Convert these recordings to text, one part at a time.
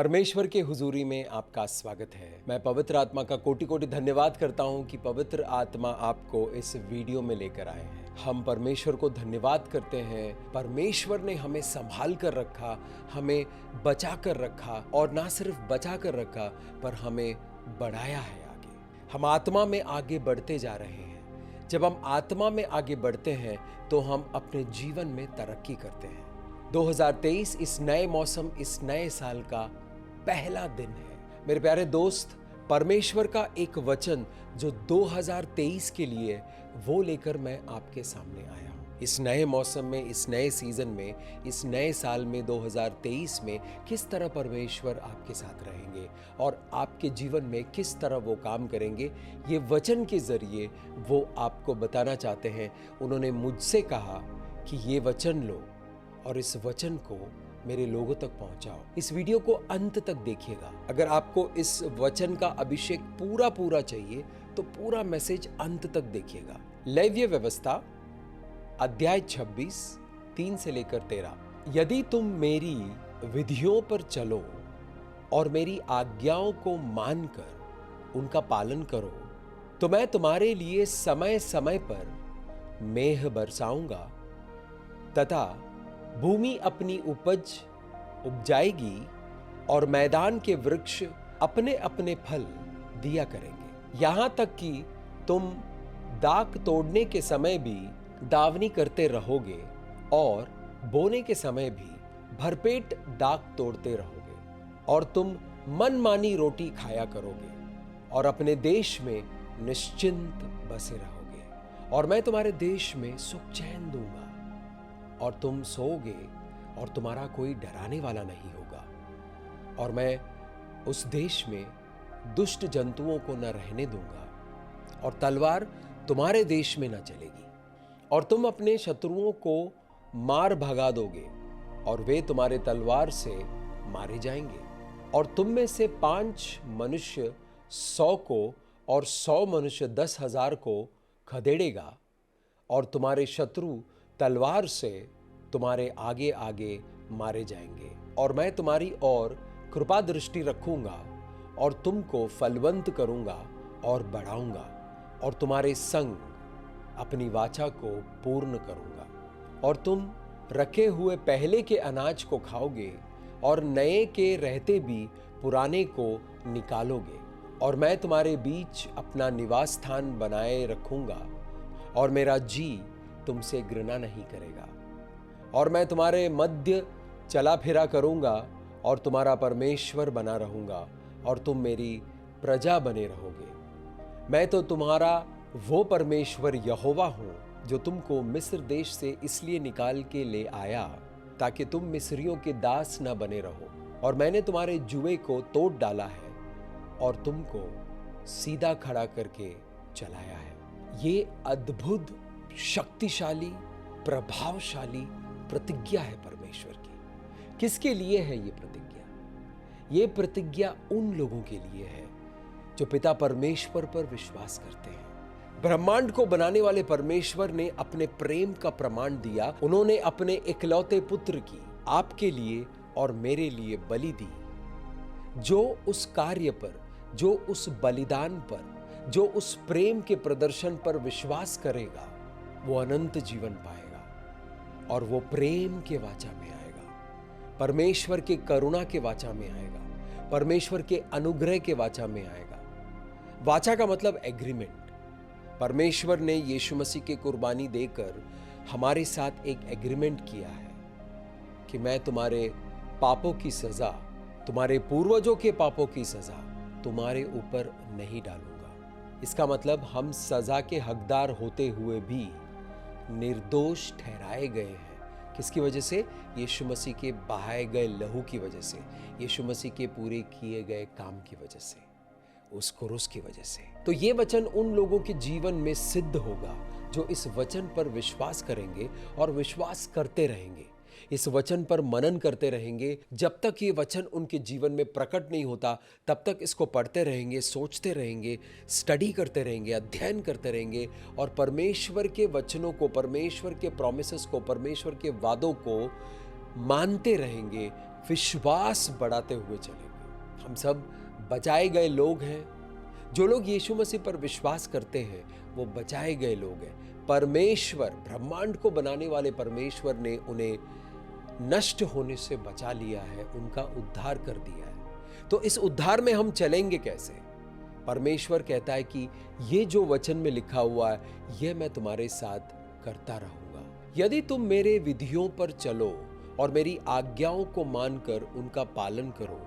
परमेश्वर के हुजूरी में आपका स्वागत है। मैं पवित्र आत्मा का कोटि कोटि धन्यवाद करता हूं कि पवित्र आत्मा आपको इस वीडियो में लेकर आए हैं। हम परमेश्वर को धन्यवाद करते हैं। परमेश्वर ने हमें संभाल कर रखा, हमें बचा कर रखा और ना सिर्फ बचा कर रखा पर हमें बढ़ाया है आगे। हम आत्मा में आगे बढ़ते जा रहे हैं। जब हम आत्मा में आगे बढ़ते हैं तो हम अपने जीवन में तरक्की करते हैं। 2023 इस नए मौसम, इस नए साल का पहला दिन है। मेरे प्यारे दोस्त, परमेश्वर का एक वचन जो 2023 के लिए वो लेकर मैं आपके सामने आया हूं। इस नए मौसम में, इस नए सीजन में, इस नए साल में 2023 में किस तरह परमेश्वर आपके साथ रहेंगे और आपके जीवन में किस तरह वो काम करेंगे, ये वचन के जरिए वो आपको बताना चाहते हैं। उन्होंने मुझसे कहा कि ये वचन लो और इस वचन को मेरे लोगों तक पहुंचाओ। इस वीडियो को अंत तक देखिएगा। अगर आपको इस वचन का अभिषेक पूरा चाहिए तो पूरा मैसेज अंत तक देखिएगा। लेव्य व्यवस्था अध्याय 26 3 से लेकर 13। यदि तुम मेरी विधियों पर चलो और मेरी आज्ञाओं को मानकर उनका पालन करो तो मैं तुम्हारे लिए समय समय पर मेघ बरसाऊंगा तथा भूमि अपनी उपज उपजाएगी और मैदान के वृक्ष अपने अपने फल दिया करेंगे। यहां तक कि तुम दाख तोड़ने के समय भी दावनी करते रहोगे और बोने के समय भी भरपेट दाख तोड़ते रहोगे और तुम मनमानी रोटी खाया करोगे और अपने देश में निश्चिंत बसे रहोगे और मैं तुम्हारे देश में सुख चैन दूंगा और तुम सोओगे और तुम्हारा कोई डराने वाला नहीं होगा और मैं उस देश में दुष्ट जंतुओं को न रहने दूंगा और तलवार तुम्हारे देश में न चलेगी और तुम अपने शत्रुओं को मार भगा दोगे और वे तुम्हारे तलवार से मारे जाएंगे और तुम में से 5 मनुष्य 100 को और 100 मनुष्य 10,000 को खदेड़ेगा और तुम्हारे शत्रु तलवार से तुम्हारे आगे आगे मारे जाएंगे और मैं तुम्हारी ओर कृपा दृष्टि रखूंगा और तुमको फलवंत करूंगा और बढ़ाऊंगा और तुम्हारे संग अपनी वाचा को पूर्ण करूंगा और तुम रखे हुए पहले के अनाज को खाओगे और नए के रहते भी पुराने को निकालोगे और मैं तुम्हारे बीच अपना निवास स्थान बनाए रखूंगा और मेरा जी तुमसे घृणा नहीं करेगा और मैं तुम्हारे मध्य चला फिरा करूंगा और तुम्हारा परमेश्वर बना रहूंगा और तुम मेरी प्रजा बने रहोगे। मैं तो तुम्हारा वो परमेश्वर यहोवा हूं जो तुमको मिस्र देश से इसलिए निकाल के ले आया ताकि तुम मिस्रियों के दास न बने रहो और मैंने तुम्हारे जुए को तोड़ डाला है और तुमको सीधा खड़ा करके चलाया है। ये अद्भुत, शक्तिशाली, प्रभावशाली प्रतिज्ञा है परमेश्वर की। किसके लिए है ये प्रतिज्ञा? ये प्रतिज्ञा उन लोगों के लिए है जो पिता परमेश्वर पर विश्वास करते हैं। ब्रह्मांड को बनाने वाले परमेश्वर ने अपने प्रेम का प्रमाण दिया। उन्होंने अपने इकलौते पुत्र की आपके लिए और मेरे लिए बलि दी। जो उस कार्य पर, जो उस बलिदान पर, जो उस प्रेम के प्रदर्शन पर विश्वास करेगा वो अनंत जीवन पाएगा और वो प्रेम के वाचा में आएगा, परमेश्वर के करुणा के वाचा में आएगा, परमेश्वर के अनुग्रह के वाचा में आएगा। वाचा का मतलब एग्रीमेंट। परमेश्वर ने यीशु मसीह की कुर्बानी देकर हमारे साथ एक एग्रीमेंट किया है कि मैं तुम्हारे पापों की सजा, तुम्हारे पूर्वजों के पापों की सजा तुम्हारे ऊपर नहीं डालूंगा। इसका मतलब हम सजा के हकदार होते हुए भी निर्दोष ठहराए गए हैं। किसकी वजह से? यीशु मसीह के बहाए गए लहू की वजह से, यीशु मसीह के पूरे किए गए काम की वजह से, उस क्रूस की वजह से। तो ये वचन उन लोगों के जीवन में सिद्ध होगा जो इस वचन पर विश्वास करेंगे और विश्वास करते रहेंगे, इस वचन पर मनन करते रहेंगे। जब तक ये वचन उनके जीवन में प्रकट नहीं होता तब तक इसको पढ़ते रहेंगे, सोचते रहेंगे, स्टडी करते रहेंगे, अध्ययन करते रहेंगे और परमेश्वर के वचनों को, परमेश्वर के प्रॉमिसेस को, परमेश्वर के वादों को मानते रहेंगे, विश्वास बढ़ाते हुए चलेंगे। हम सब बचाए गए लोग हैं। जो लोग यीशु मसीह पर विश्वास करते हैं वो बचाए गए लोग हैं। परमेश्वर, ब्रह्मांड को बनाने वाले परमेश्वर ने उन्हें नष्ट होने से बचा लिया है, उनका उद्धार कर दिया है। तो इस उद्धार में हम चलेंगे कैसे? परमेश्वर कहता है कि ये जो वचन में लिखा हुआ है ये मैं तुम्हारे साथ करता रहूंगा। यदि तुम मेरे विधियों पर चलो और मेरी आज्ञाओं को मानकर उनका पालन करो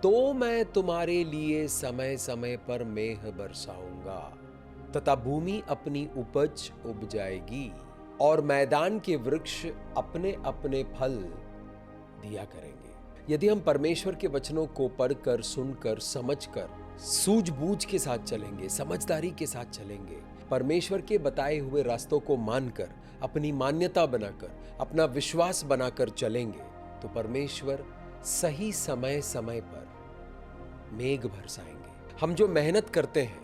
तो मैं तुम्हारे लिए समय समय पर मेघ बरसाऊंगा तथा भूमि अपनी उपज उपजाएगी और मैदान के वृक्ष अपने अपने फल दिया करेंगे। यदि हम परमेश्वर के वचनों को पढ़कर, सुनकर, समझकर, सूझबूझ के साथ चलेंगे, समझदारी के साथ चलेंगे, परमेश्वर के बताए हुए रास्तों को मानकर, अपनी मान्यता बनाकर, अपना विश्वास बनाकर चलेंगे तो परमेश्वर सही समय समय पर मेघ बरसाएंगे। हम जो मेहनत करते हैं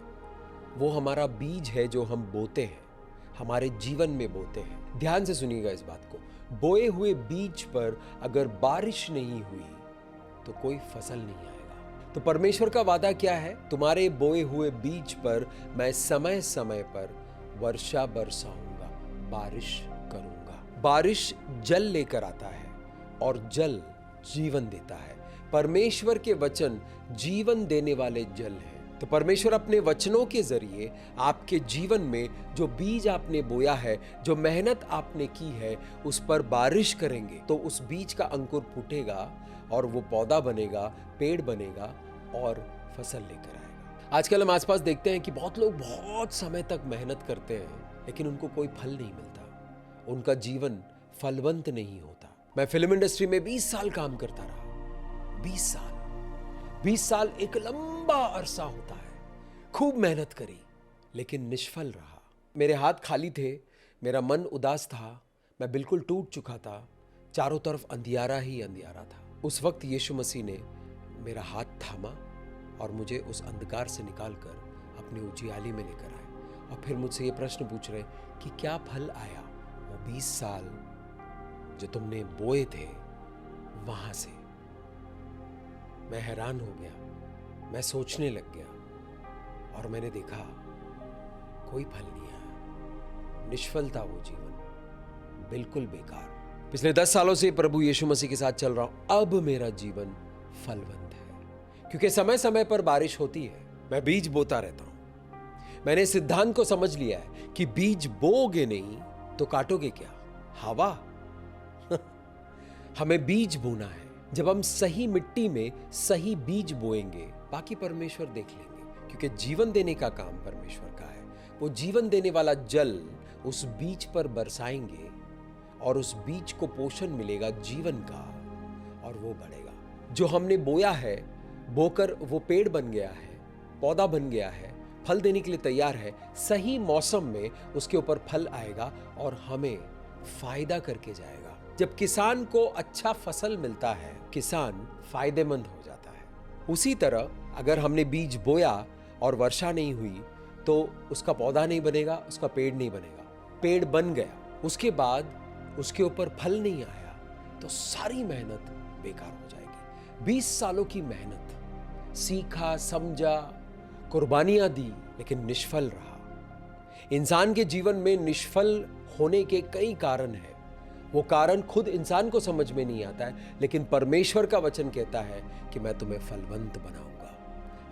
वो हमारा बीज है जो हम बोते हैं, हमारे जीवन में बोते हैं। ध्यान से सुनिएगा इस बात को। बोए हुए बीज पर अगर बारिश नहीं हुई तो कोई फसल नहीं आएगा। तो परमेश्वर का वादा क्या है? तुम्हारे बोए हुए बीज पर मैं समय समय पर वर्षा बरसाऊंगा, बारिश करूंगा। बारिश जल लेकर आता है और जल जीवन देता है। परमेश्वर के वचन जीवन देने वाले जल हैं। तो परमेश्वर अपने वचनों के जरिए आपके जीवन में जो बीज आपने बोया है, जो मेहनत आपने की है, उस पर बारिश करेंगे तो उस बीज का अंकुर फूटेगा और वो पौधा बनेगा, पेड़ बनेगा और फसल लेकर आएगा। आजकल हम आसपास देखते हैं कि बहुत लोग बहुत समय तक मेहनत करते हैं लेकिन उनको कोई फल नहीं मिलता, उनका जीवन फलवंत नहीं होता। मैं फिल्म इंडस्ट्री में 20 साल काम करता रहा। 20 साल एक लंबा अरसा होता है। खूब मेहनत करी लेकिन निष्फल रहा। मेरे हाथ खाली थे, मेरा मन उदास था, मैं बिल्कुल टूट चुका था, चारों तरफ अंधियारा ही अंधियारा था। उस वक्त यीशु मसीह ने मेरा हाथ थामा और मुझे उस अंधकार से निकालकर अपनी उजियाली में लेकर आए और फिर मुझसे ये प्रश्न पूछ रहे कि क्या फल आया वो 20 साल जो तुमने बोए थे वहां से। मैं हैरान हो गया, मैं सोचने लग गया और मैंने देखा कोई फल नहीं आया। निष्फल था वो जीवन, बिल्कुल बेकार। पिछले 10 सालों से प्रभु यीशु मसीह के साथ चल रहा हूं। अब मेरा जीवन फलवंत है क्योंकि समय समय पर बारिश होती है। मैं बीज बोता रहता हूं। मैंने इस सिद्धांत को समझ लिया है कि बीज बोओगे नहीं तो काटोगे क्या? हवा। हमें बीज बोना है। जब हम सही मिट्टी में सही बीज बोएंगे बाकी परमेश्वर देख लेंगे, क्योंकि जीवन देने का काम परमेश्वर का है। वो जीवन देने वाला जल उस बीज पर बरसाएंगे और उस बीज को पोषण मिलेगा जीवन का और वो बढ़ेगा। जो हमने बोया है, बोकर वो पेड़ बन गया है, पौधा बन गया है, फल देने के लिए तैयार है। सही मौसम में उसके ऊपर फल आएगा और हमें फायदा करके जाएगा। जब किसान को अच्छा फसल मिलता है, किसान फायदेमंद हो जाता है। उसी तरह अगर हमने बीज बोया और वर्षा नहीं हुई तो उसका पौधा नहीं बनेगा, उसका पेड़ नहीं बनेगा। पेड़ बन गया, उसके बाद उसके ऊपर फल नहीं आया तो सारी मेहनत बेकार हो जाएगी। 20 सालों की मेहनत, सीखा, समझा, कुर्बानियां दी लेकिन निष्फल रहा। इंसान के जीवन में निष्फल होने के कई कारण हैं। वो कारण खुद इंसान को समझ में नहीं आता है, लेकिन परमेश्वर का वचन कहता है कि मैं तुम्हें फलवंत बनाऊंगा।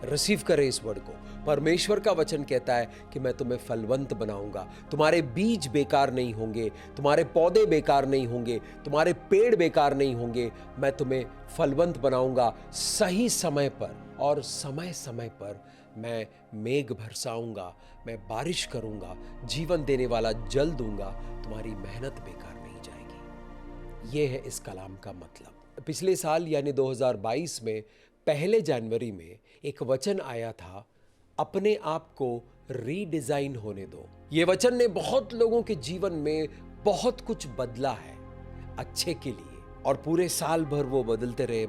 रिसीव करें इस वर्ड को। परमेश्वर का वचन कहता है कि मैं तुम्हें फलवंत बनाऊंगा। तुम्हारे बीज बेकार नहीं होंगे, तुम्हारे पौधे बेकार नहीं होंगे, तुम्हारे पेड़ बेकार नहीं होंगे। मैं तुम्हें फलवंत बनाऊंगा सही समय पर, और समय समय पर मैं मेघ बरसाऊंगा, मैं बारिश करूंगा, जीवन देने वाला जल दूंगा। तुम्हारी मेहनत बेकार नहीं जाएगी। ये है इस कलाम का मतलब। पिछले साल यानी 2022 में 1 जनवरी में एक वचन आया था, अपने आप को रीडिजाइन होने दो। ये वचन ने बहुत लोगों के जीवन में बहुत कुछ बदला है अच्छे के लिए, और पूरे साल भर वो बदलते रहे,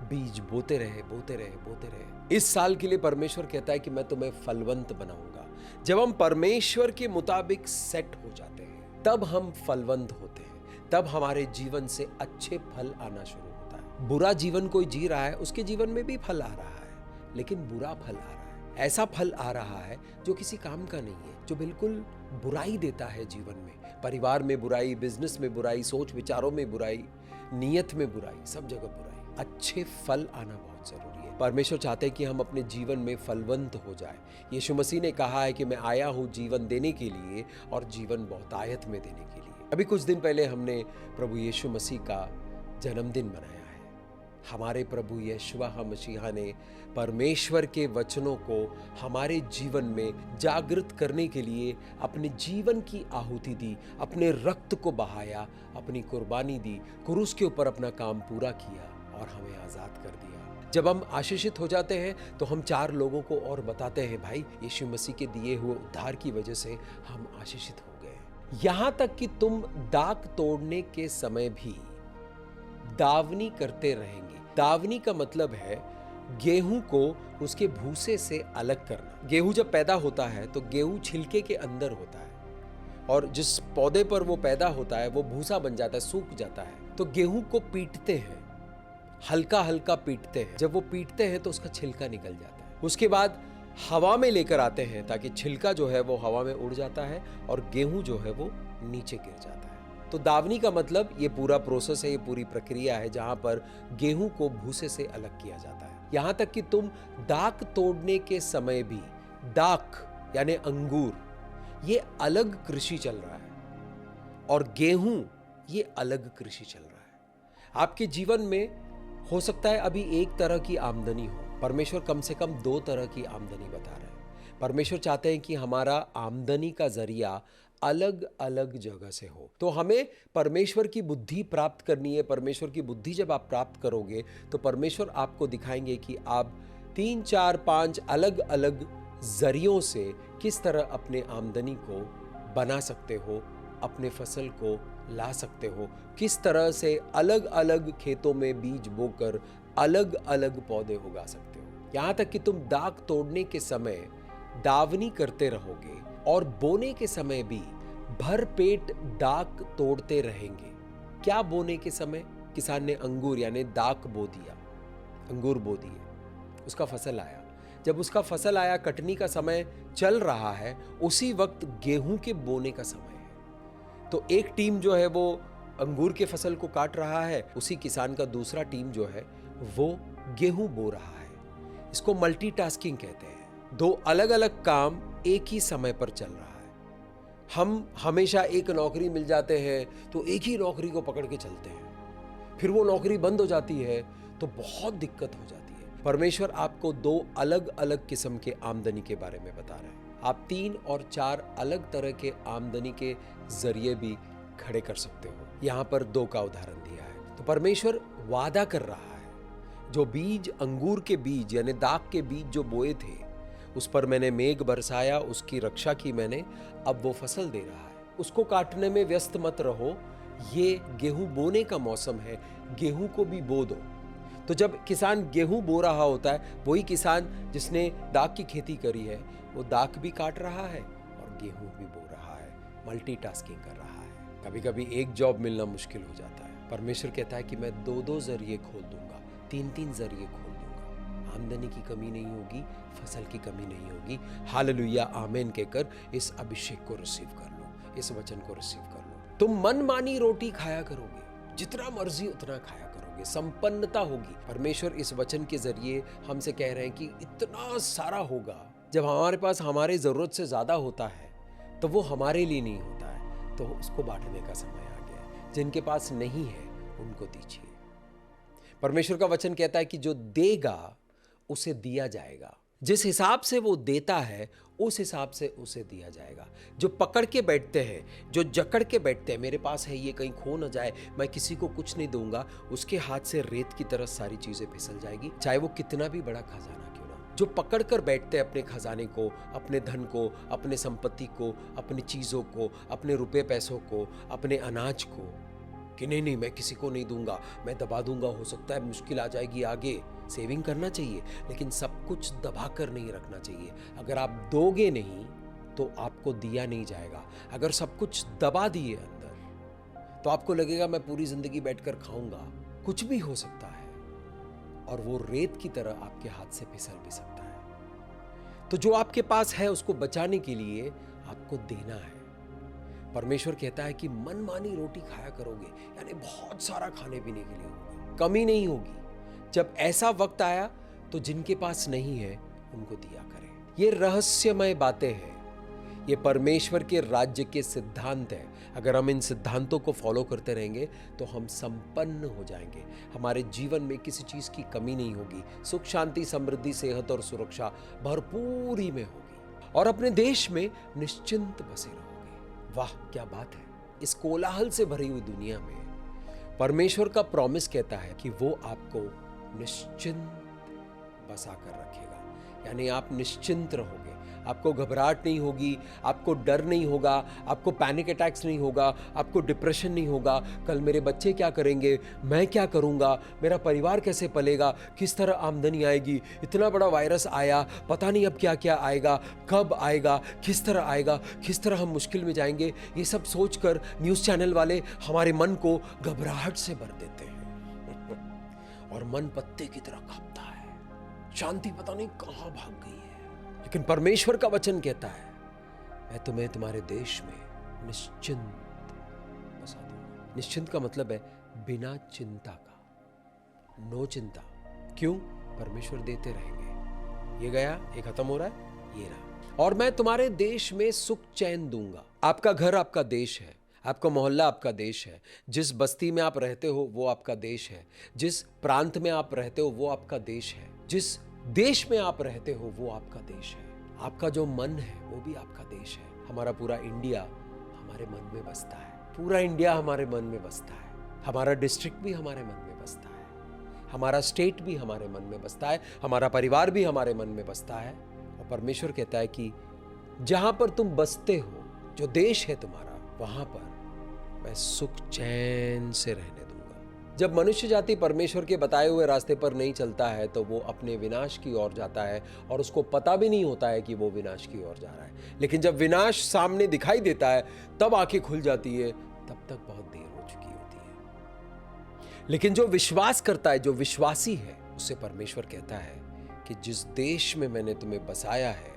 बीज बोते रहे। इस साल के लिए परमेश्वर कहता है कि मैं तुम्हें फलवंत बनाऊंगा। जब हम परमेश्वर के मुताबिक सेट हो जाते हैं तब हम फलवंत होते हैं, तब हमारे जीवन से अच्छे फल आना शुरू होता है। बुरा जीवन कोई जी रहा है, उसके जीवन में भी फल आ रहा है, लेकिन बुरा फल आ रहा है। ऐसा फल आ रहा है जो किसी काम का नहीं है, जो बिल्कुल बुराई देता है जीवन में। परिवार में बुराई, बिजनेस में बुराई, सोच विचारों में बुराई, नीयत में बुराई, सब जगह बुराई। अच्छे फल आना बहुत जरूरी है। परमेश्वर चाहते हैं कि हम अपने जीवन में फलवंत हो जाए। यीशु मसीह ने कहा है कि मैं आया हूं जीवन देने के लिए और जीवन बहुतायत में देने के लिए। अभी कुछ दिन पहले हमने प्रभु यीशु मसीह का जन्मदिन मनाया है। हमारे प्रभु यीशुआ मसीहा ने परमेश्वर के वचनों को हमारे जीवन में जागृत करने के लिए अपने जीवन की आहुति दी, अपने रक्त को बहाया, अपनी कुर्बानी दी, क्रूस के ऊपर अपना काम पूरा किया और हमें आजाद कर दिया। जब हम आशीषित हो जाते हैं तो हम 4 लोगों को और बताते हैं, भाई यीशु मसीह के दिए हुए उद्धार की वजह से हम आशीषित हो गए। यहां तक कि तुम दाख तोड़ने के समय भी दावनी करते रहेंगे। दावनी का मतलब है गेहूं को उसके भूसे से अलग करना। गेहूं जब पैदा होता है तो गेहूं छिलके के अंदर होता है और जिस पौधे पर वो पैदा होता है वो भूसा बन जाता है, सूख जाता है। तो गेहूं को पीटते हैं, हल्का हल्का पीटते हैं। जब वो पीटते हैं तो उसका छिलका निकल जाता है। उसके बाद हवा में लेकर आते हैं ताकि छिलका जो है वो हवा में उड़ जाता है और गेहूं जो है वो नीचे गिर जाता है। तो दावनी का मतलब ये पूरा प्रोसेस है, ये पूरी प्रक्रिया है जहां पर गेहूं को भूसे से अलग किया जाता है। यहां तक कि तुम दाख तोड़ने के समय भी, दाख यानी अंगूर, ये अलग कृषि चल रहा है और गेहूं ये अलग कृषि चल रहा है। आपके जीवन में हो सकता है अभी एक तरह की आमदनी हो, परमेश्वर कम से कम 2 तरह की आमदनी बता रहे हैं। परमेश्वर चाहते हैं कि हमारा आमदनी का जरिया अलग अलग जगह से हो। तो हमें परमेश्वर की बुद्धि प्राप्त करनी है। परमेश्वर की बुद्धि जब आप प्राप्त करोगे तो परमेश्वर आपको दिखाएंगे कि आप 3, 4, 5 अलग अलग जरियों से किस तरह अपने आमदनी को बना सकते हो, अपने फसल को ला सकते हो, किस तरह से अलग अलग खेतों में बीज बोकर अलग अलग पौधे उगा सकते हो। यहां तक कि तुम दाख तोड़ने के समय दावनी करते रहोगे और बोने के समय भी भर पेट दाख तोड़ते रहेंगे। क्या बोने के समय? किसान ने अंगूर यानी दाख बो दिया, अंगूर बो दिए, उसका फसल आया। जब उसका फसल आया, कटनी का समय चल रहा है, उसी वक्त गेहूं के बोने का समय है। तो एक टीम जो है वो अंगूर के फसल को काट रहा है, उसी किसान का दूसरा टीम जो है वो गेहूं बो रहा है। इसको मल्टीटास्किंग कहते हैं। 2 अलग अलग काम एक ही समय पर चल रहा है। हम हमेशा एक नौकरी मिल जाते हैं तो एक ही नौकरी को पकड़ के चलते हैं, फिर वो नौकरी बंद हो जाती है तो बहुत दिक्कत हो जाती है। परमेश्वर आपको 2 अलग अलग किस्म के आमदनी के बारे में बता रहे हैं। आप 3 और 4 अलग तरह के आमदनी के जरिए भी खड़े कर सकते हो। यहां पर 2 का उदाहरण दिया है। तो परमेश्वर वादा कर रहा है, जो बीज, अंगूर के बीज यानी दाख के बीज जो बोए थे, उस पर मैंने मेघ बरसाया, उसकी रक्षा की मैंने, अब वो फसल दे रहा है। उसको काटने में व्यस्त मत रहो, ये गेहूं बोने का मौसम है, गेहूं को भी बो दो। तो जब किसान गेहूं बो रहा होता है, वही किसान जिसने दाख की खेती करी है वो दाख भी काट रहा है और गेहूं भी बो रहा है, मल्टीटास्किंग कर रहा है। कभी कभी एक जॉब मिलना मुश्किल हो जाता है। परमेश्वर कहता है कि मैं 2-2 जरिए खोल दूंगा, 3-3 जरिए खोल दूंगा। आमदनी की कमी नहीं होगी, फसल की कमी नहीं होगी। हालेलुया, आमेन कहकर इस अभिषेक को रिसीव कर लो, इस वचन को रिसीव कर लो। तुम मनमानी रोटी खाया करोगे, जितना मर्जी उतना खाया करोगे, संपन्नता होगी। परमेश्वर इस वचन के जरिए हमसे कह रहे हैं कि इतना सारा होगा। जब हमारे पास हमारे जरूरत से ज्यादा होता है तो वो हमारे लिए नहीं होता है, तो उसको बांटने का समय आ गया है। जिनके पास नहीं है उनको दीजिए। परमेश्वर का वचन कहता है कि जो देगा उसे दिया जाएगा। जिस हिसाब से वो देता है उस हिसाब से उसे दिया जाएगा। जो पकड़ के बैठते हैं, जो जकड़ के बैठते हैं, मेरे पास है ये कहीं खो न जाए, मैं किसी को कुछ नहीं दूंगा, उसके हाथ से रेत की तरह सारी चीजें फिसल जाएगी, चाहे वो कितना भी बड़ा खजाना क्यों ना। जो पकड़ कर बैठते हैं अपने खजाने को, अपने धन को, अपने संपत्ति को, अपनी चीजों को, अपने रुपए पैसों को, अपने अनाज को, कि नहीं मैं किसी को नहीं दूंगा, मैं दबा दूंगा, हो सकता है मुश्किल आ जाएगी आगे। सेविंग करना चाहिए, लेकिन सब कुछ दबा कर नहीं रखना चाहिए। अगर आप दोगे नहीं तो आपको दिया नहीं जाएगा। अगर सब कुछ दबा दिए अंदर तो आपको लगेगा मैं पूरी जिंदगी बैठकर खाऊंगा। कुछ भी हो सकता है। और वो रेत की तरह आपके हाथ से फिसल भी सकता है। तो जो आपके पास है उसको बचाने के लिए आपको देना है। परमेश्वर कहता है कि मनमानी रोटी खाया करोगे, यानी बहुत सारा खाने पीने के लिए होगा, कमी नहीं होगी। जब ऐसा वक्त आया तो जिनके पास नहीं है उनको दिया करें। ये रहस्यमय बातें हैं, ये परमेश्वर के राज्य के सिद्धांत हैं। अगर हम इन सिद्धांतों को फॉलो करते रहेंगे तो हम संपन्न हो जाएंगे। हमारे जीवन में किसी चीज की कमी नहीं होगी। सुख, शांति, समृद्धि, सेहत और सुरक्षा भरपूरी में होगी और अपने देश में निश्चिंत बसे रहोगे। वाह क्या बात है। इस कोलाहल से भरी हुई दुनिया में परमेश्वर का प्रॉमिस कहता है कि वो आपको निश्चिंत बसा कर रखेगा, यानी आप निश्चिंत रहोगे। आपको घबराहट नहीं होगी, आपको डर नहीं होगा, आपको पैनिक अटैक्स नहीं होगा, आपको डिप्रेशन नहीं होगा। कल मेरे बच्चे क्या करेंगे, मैं क्या करूंगा, मेरा परिवार कैसे पलेगा, किस तरह आमदनी आएगी, इतना बड़ा वायरस आया, पता नहीं अब क्या क्या आएगा, कब आएगा, किस तरह आएगा, किस तरह हम मुश्किल में जाएंगे। ये सब सोचकर न्यूज़ चैनल वाले हमारे मन को घबराहट से भर देते हैं और मन पत्ते की तरह कांपता है, शांति पता नहीं कहां भाग गई है। लेकिन परमेश्वर का वचन कहता है, मैं तुम्हें तुम्हारे देश में निश्चिंत बसा दूंगा। निश्चिंत का मतलब है बिना चिंता का, नो चिंता। क्यों? परमेश्वर देते रहेंगे। ये गया, ये खत्म हो रहा है, ये रहा। और मैं तुम्हारे देश में सुख चैन दूंगा। आपका घर आपका देश है, आपका मोहल्ला आपका देश है, जिस बस्ती में आप रहते हो वो आपका देश है, जिस प्रांत में आप रहते हो वो आपका देश है, जिस देश में आप रहते हो वो आपका देश है। आपका जो मन है वो भी आपका देश है। हमारा पूरा इंडिया हमारे मन में बसता है, पूरा इंडिया हमारे मन में बसता है, हमारा डिस्ट्रिक्ट भी हमारे मन में बसता है, हमारा स्टेट भी हमारे मन में बसता है, हमारा परिवार भी हमारे मन में बसता है। और परमेश्वर कहता है कि जहां पर तुम बसते हो, जो देश है तुम्हारा, वहां पर मैं सुख चैन से रहने दूंगा। जब मनुष्य जाति परमेश्वर के बताए हुए रास्ते पर नहीं चलता है तो वो अपने विनाश की ओर जाता है और उसको पता भी नहीं होता है कि वो विनाश की ओर जा रहा है। लेकिन जब विनाश सामने दिखाई देता है तब आंखें खुल जाती है, तब तक बहुत देर हो चुकी होती है। लेकिन जो विश्वास करता है, जो विश्वासी है, उससे परमेश्वर कहता है कि जिस देश में मैंने तुम्हें बसाया है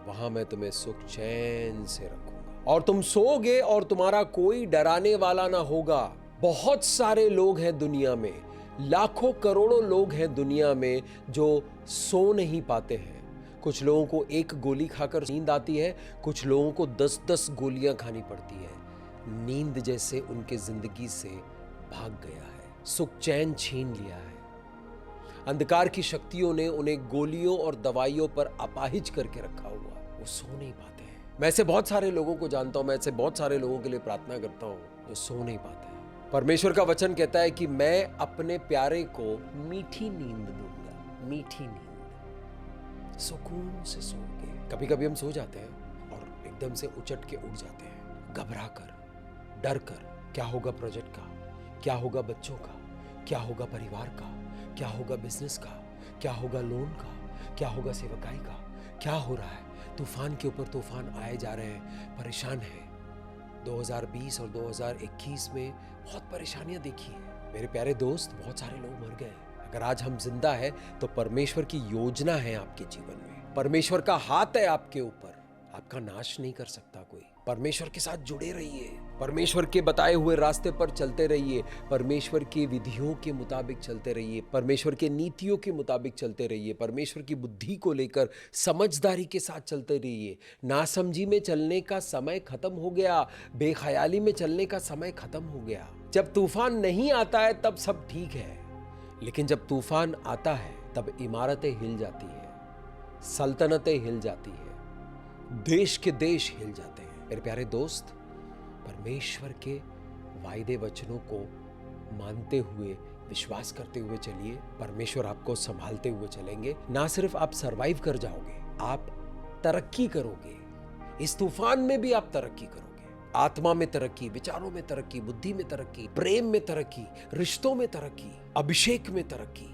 वहां मैं तुम्हें सुख चैन से रखूंगा और तुम सोओगे और तुम्हारा कोई डराने वाला ना होगा। बहुत सारे लोग हैं दुनिया में, लाखों करोड़ों लोग हैं दुनिया में जो सो नहीं पाते हैं। कुछ लोगों को एक गोली खाकर नींद आती है, कुछ लोगों को 10-10 गोलियां खानी पड़ती है। नींद जैसे उनके जिंदगी से भाग गया है, सुख चैन छीन लिया है। अंधकार की शक्तियों ने उन्हें गोलियों और दवाइयों पर अपाहिज करके रखा हुआ, वो सो नहीं पाते हैं। मैं ऐसे बहुत सारे लोगों को जानता हूं, मैं ऐसे बहुत सारे लोगों के लिए प्रार्थना करता हूं जो सो नहीं पाते हैं। परमेश्वर का वचन कहता है कि मैं अपने प्यारे को मीठी नींद दूंगा, मीठी नींद, सुकून से सोओगे। कभी कभी हम सो जाते हैं और एकदम से उचट के उठ जाते हैं, घबरा कर, डर कर। क्या होगा प्रोजेक्ट का, क्या होगा बच्चों का, क्या होगा परिवार का, क्या होगा बिजनेस का, क्या होगा लोन का, क्या होगा सेवकाई का, क्या हो रहा है। तूफान के ऊपर तूफान आए जा रहे हैं, परेशान है। 2020 और 2021 में बहुत परेशानियां देखी है मेरे प्यारे दोस्त, बहुत सारे लोग मर गए। अगर आज हम जिंदा है तो परमेश्वर की योजना है आपके जीवन में, परमेश्वर का हाथ है आपके ऊपर, आपका नाश नहीं कर सकता कोई। परमेश्वर के साथ जुड़े रहिए, परमेश्वर के बताए हुए रास्ते पर चलते रहिए, परमेश्वर की विधियों के मुताबिक चलते रहिए, परमेश्वर के नीतियों के मुताबिक चलते रहिए, परमेश्वर की बुद्धि को लेकर समझदारी के साथ चलते रहिए। नासमझी में चलने का समय खत्म हो गया, बेख्याली में चलने का समय खत्म हो गया। जब तूफान नहीं आता है तब सब ठीक है, लेकिन जब तूफान आता है तब इमारतें हिल जाती है, सल्तनतें हिल जाती है, देश के देश हिल जाते हैं। मेरे प्यारे दोस्त, परमेश्वर के वायदे वचनों को मानते हुए, विश्वास करते हुए चलिए। परमेश्वर आपको संभालते हुए चलेंगे। ना सिर्फ आप सरवाइव कर जाओगे, आप तरक्की करोगे। इस तूफान में भी आप तरक्की करोगे। आत्मा में तरक्की, विचारों में तरक्की, बुद्धि में तरक्की, प्रेम में तरक्की, रिश्तों में तरक्की, अभिषेक में तरक्की,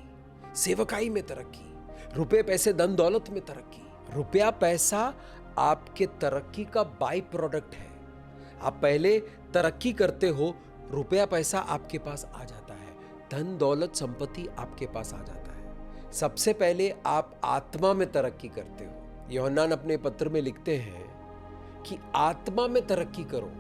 सेवकाई में तरक्की, रुपए पैसे धन दौलत में तरक्की। रुपया पैसा आपके तरक्की का बाई प्रोडक्ट है। आप पहले तरक्की करते हो, रुपया पैसा आपके पास आ जाता है, धन दौलत संपत्ति आपके पास आ जाता है। सबसे पहले आप आत्मा में तरक्की करते हो। यूहन्नान अपने पत्र में लिखते हैं कि आत्मा में तरक्की करो,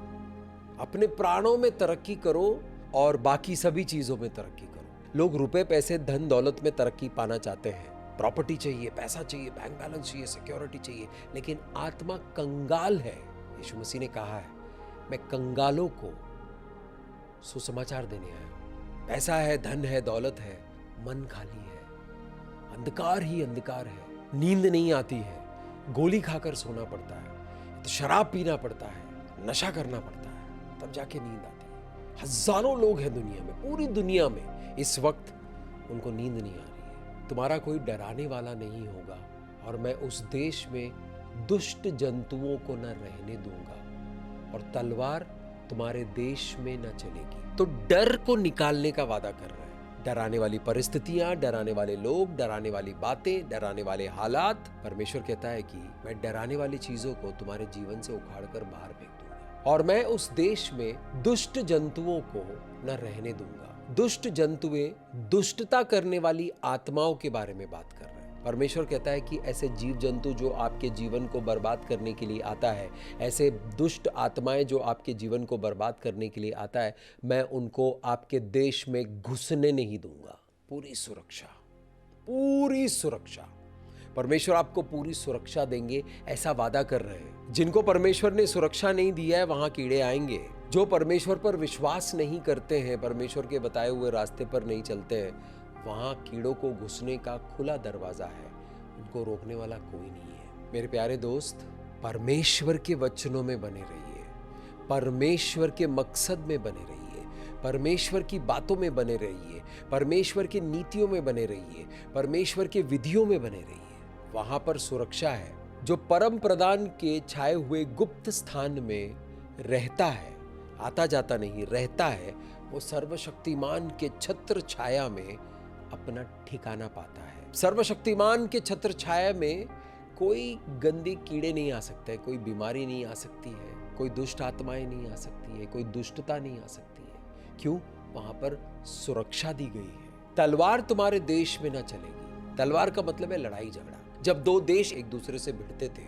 अपने प्राणों में तरक्की करो और बाकी सभी चीजों में तरक्की करो। लोग रुपए, पैसे, धन दौलत में तरक्की पाना चाहते हैं, प्रॉपर्टी चाहिए, पैसा चाहिए, बैंक बैलेंस चाहिए, सिक्योरिटी चाहिए, लेकिन आत्मा कंगाल है। यीशु मसीह ने कहा है, मैं कंगालों को सुसमाचार देने आया हूं। पैसा है, धन है, दौलत है, मन खाली है, अंधकार ही अंधकार है, नींद नहीं आती है, गोली खाकर सोना पड़ता है, तो शराब पीना पड़ता है, नशा करना पड़ता है, तब जाके नींद आती है। हजारों लोग हैं दुनिया में, पूरी दुनिया में इस वक्त उनको नींद नहीं आ रही है। तुम्हारा कोई डराने वाला नहीं होगा और मैं उस देश में दुष्ट जंतुओं को न रहने दूंगा और तलवार तुम्हारे देश में न चलेगी। तो डर को निकालने का वादा कर रहा है। डराने वाली परिस्थितियां, डराने वाले लोग, डराने वाली बातें, डराने वाले हालात, परमेश्वर कहता है कि मैं डराने वाली चीजों को तुम्हारे जीवन से उखाड़कर बाहर फेंक दूंगा और मैं उस देश में दुष्ट जंतुओं को न रहने दूंगा। दुष्ट जंतुएं दुष्टता करने वाली आत्माओं के बारे में बात कर रहे हैं। परमेश्वर कहता है कि ऐसे जीव जंतु जो आपके जीवन को बर्बाद करने के लिए आता है, ऐसे दुष्ट आत्माएं जो आपके जीवन को बर्बाद करने के लिए आता है, मैं उनको आपके देश में घुसने नहीं दूंगा। पूरी सुरक्षा, पूरी सुरक्षा, परमेश्वर आपको पूरी सुरक्षा देंगे, ऐसा वादा कर रहे हैं। जिनको परमेश्वर ने सुरक्षा नहीं दी है वहां कीड़े आएंगे। जो परमेश्वर पर विश्वास नहीं करते हैं, परमेश्वर के बताए हुए रास्ते पर नहीं चलते हैं, वहां कीड़ों को घुसने का खुला दरवाजा है, उनको रोकने वाला कोई नहीं है। मेरे प्यारे दोस्त, परमेश्वर के वचनों में बने रहिए, परमेश्वर के मकसद में बने रहिए, परमेश्वर की बातों में बने रहिए, परमेश्वर की नीतियों में बने रहिए, परमेश्वर के विधियों में बने रहिए। वहां पर सुरक्षा है। जो परम प्रधान के छाए हुए गुप्त स्थान में रहता है, आता जाता नहीं, रहता है, वो सर्वशक्तिमान के छत्र छाया में अपना ठिकाना पाता है। सर्वशक्तिमान के छत्र छाया में कोई गंदे कीड़े नहीं आ सकते, कोई बीमारी नहीं आ सकती है, कोई दुष्ट आत्माएं नहीं आ सकती है, कोई दुष्टता नहीं आ सकती है। क्यों? वहां पर सुरक्षा दी गई है। तलवार तुम्हारे देश में ना चलेगी। तलवार का मतलब है लड़ाई झगड़ा। जब दो देश एक दूसरे से भिड़ते थे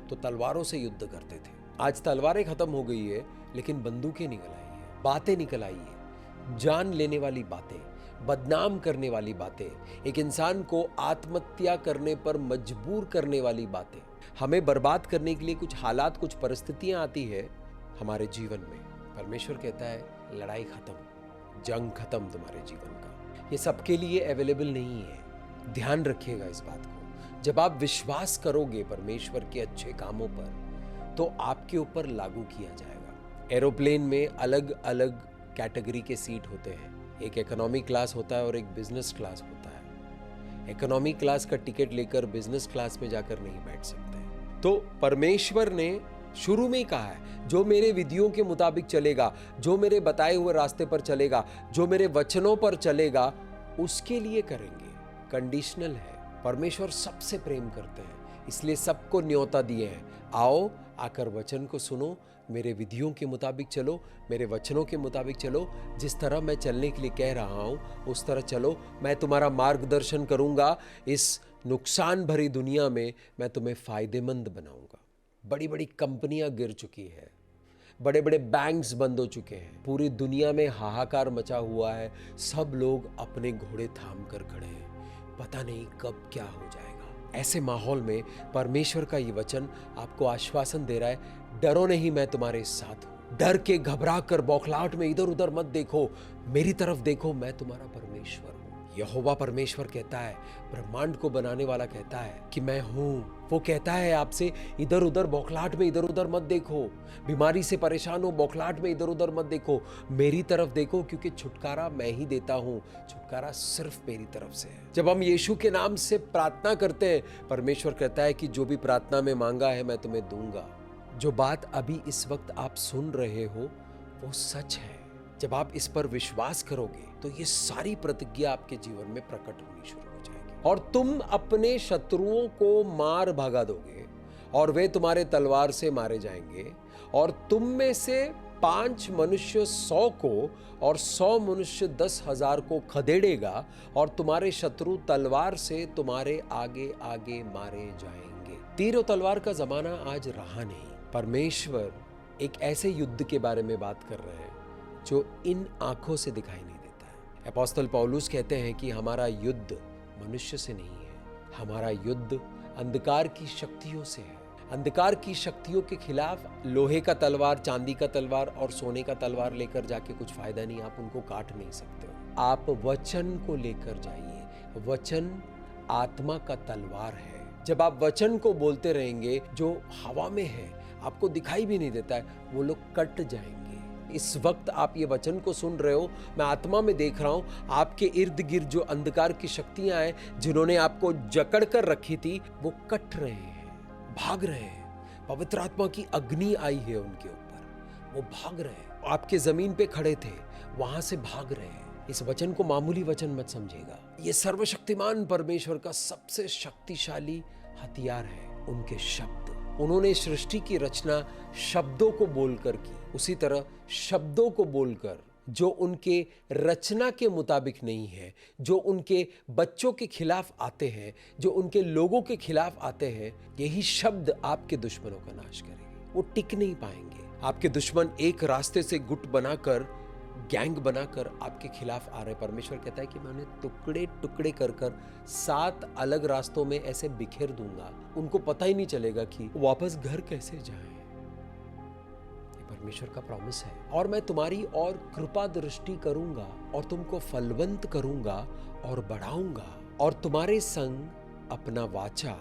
तो तलवारों से युद्ध करते थे। आज तलवारें खत्म हो गई है, लेकिन बंदूकें निकल आई है, बातें निकल आई है, जान लेने वाली बातें, बदनाम करने वाली बातें, एक इंसान को आत्महत्या करने पर मजबूर करने वाली बातें, हमें बर्बाद करने के लिए कुछ हालात, कुछ परिस्थितियां आती है हमारे जीवन में। परमेश्वर कहता है लड़ाई खत्म, जंग खत्म तुम्हारे जीवन का। ये सबके लिए अवेलेबल नहीं है। ध्यान रखिएगा इस बात को। जब आप विश्वास करोगे परमेश्वर के अच्छे कामों पर, तो आपके ऊपर लागू किया जाएगा। एरोप्लेन में अलग अलग कैटेगरी के सीट होते हैं। एक इकोनॉमी क्लास होता है और एक बिजनेस क्लास होता है। इकोनॉमी क्लास का टिकट लेकर बिजनेस क्लास में जाकर नहीं बैठ सकते। तो परमेश्वर ने शुरू में ही कहा है, जो मेरे विधियों के मुताबिक चलेगा, जो मेरे बताए हुए रास्ते पर चलेगा, जो मेरे वचनों पर चलेगा, उसके लिए करेंगे। कंडीशनल है। परमेश्वर सबसे प्रेम करते हैं, इसलिए सबको न्योता दिए हैं, आओ आकर वचन को सुनो, मेरे विधियों के मुताबिक चलो, मेरे वचनों के मुताबिक चलो, जिस तरह मैं चलने के लिए कह रहा हूं उस तरह चलो। मैं तुम्हारा मार्गदर्शन करूंगा। इस नुकसान भरी दुनिया में मैं तुम्हें फायदेमंद बनाऊंगा। बड़ी बड़ी कंपनियां गिर चुकी है, बड़े बड़े बैंक्स बंद हो चुके हैं, पूरी दुनिया में हाहाकार मचा हुआ है, सब लोग अपने घोड़े थाम कर खड़े हैं, पता नहीं कब क्या हो जाएगा। ऐसे माहौल में परमेश्वर का ये वचन आपको आश्वासन दे रहा है, डरो नहीं, मैं तुम्हारे साथ हूं। डर के, घबरा कर, बौखलाहट में इधर उधर मत देखो, मेरी तरफ देखो, मैं तुम्हारा परमेश्वर हूं। यहोवा परमेश्वर कहता है, ब्रह्मांड को बनाने वाला कहता है कि मैं हूं। वो कहता है आपसे, इधर उधर बौखलाहट में इधर उधर मत देखो, बीमारी से परेशान हो, बौखलाहट में इधर उधर मत देखो, मेरी तरफ देखो, क्योंकि छुटकारा मैं ही देता हूं। छुटकारा सिर्फ मेरी तरफ से है। जब हम यीशु के नाम से प्रार्थना करते हैं, परमेश्वर कहता है कि जो भी प्रार्थना में मांगा है मैं तुम्हें दूंगा। जो बात अभी इस वक्त आप सुन रहे हो वो सच है। जब आप इस पर विश्वास करोगे तो ये सारी प्रतिज्ञा आपके जीवन में प्रकट होनी शुरू हो जाएगी और तुम अपने शत्रुओं को मार भगा दोगे और वे तुम्हारे तलवार से मारे जाएंगे और तुम में से 5 मनुष्य 100 को और 100 मनुष्य 10,000 को खदेड़ेगा और तुम्हारे शत्रु तलवार से तुम्हारे आगे आगे मारे जाएंगे। तीर और तलवार का जमाना आज रहा नहीं। परमेश्वर एक ऐसे युद्ध के बारे में बात कर रहे हैं जो इन आंखों से दिखाई नहीं देता है। अपोस्तल पौलुस कहते हैं कि हमारा युद्ध मनुष्य से नहीं है, हमारा युद्ध अंधकार की शक्तियों से है। अंधकार की शक्तियों के खिलाफ लोहे का तलवार, चांदी का तलवार और सोने का तलवार लेकर जाके कुछ फायदा नहीं, आप उनको काट नहीं सकते हो। आप वचन को लेकर जाइए। वचन आत्मा का तलवार है। जब आप वचन को बोलते रहेंगे, जो हवा में है, आपको दिखाई भी नहीं देता है, वो लोग कट जाएंगे। इस वक्त आप ये वचन को सुन रहे हो, मैं आत्मा में देख रहा हूं, आपके इर्द गिर्द जो अंधकार की शक्तियां हैं, जिन्होंने आपको जकड़ कर रखी थी, वो कट रहे हैं, भाग रहे हैं। पवित्र आत्मा की अग्नि आई है उनके ऊपर, वो भाग रहे हैं। आपके जमीन पे खड़े थे, वहां से भाग रहे हैं। इस वचन को मामूली वचन मत समझिएगा, ये सर्वशक्तिमान परमेश्वर का सबसे शक्तिशाली हथियार है। उनके शब्द, उन्होंने सृष्टि की रचना शब्दों को बोलकर की, उसी तरह शब्दों को बोलकर जो उनके रचना के मुताबिक नहीं है, जो उनके बच्चों के खिलाफ आते हैं, जो उनके लोगों के खिलाफ आते हैं, यही शब्द आपके दुश्मनों का नाश करेंगे। वो टिक नहीं पाएंगे। आपके दुश्मन एक रास्ते से गुट बनाकर, गैंग बनाकर आपके खिलाफ आ रहे। परमेश्वर कहता है कि मैं उन्हें टुकड़े टुकड़े कर 7 अलग रास्तों में ऐसे बिखेर दूंगा, उनको पता ही नहीं चलेगा कि वापस घर कैसे जाएं। परमेश्वर का प्रॉमिस है। और मैं तुम्हारी और कृपा दृष्टि करूंगा और तुमको फलवंत करूंगा और बढ़ाऊंगा और तुम्हारे संग अपना वाचा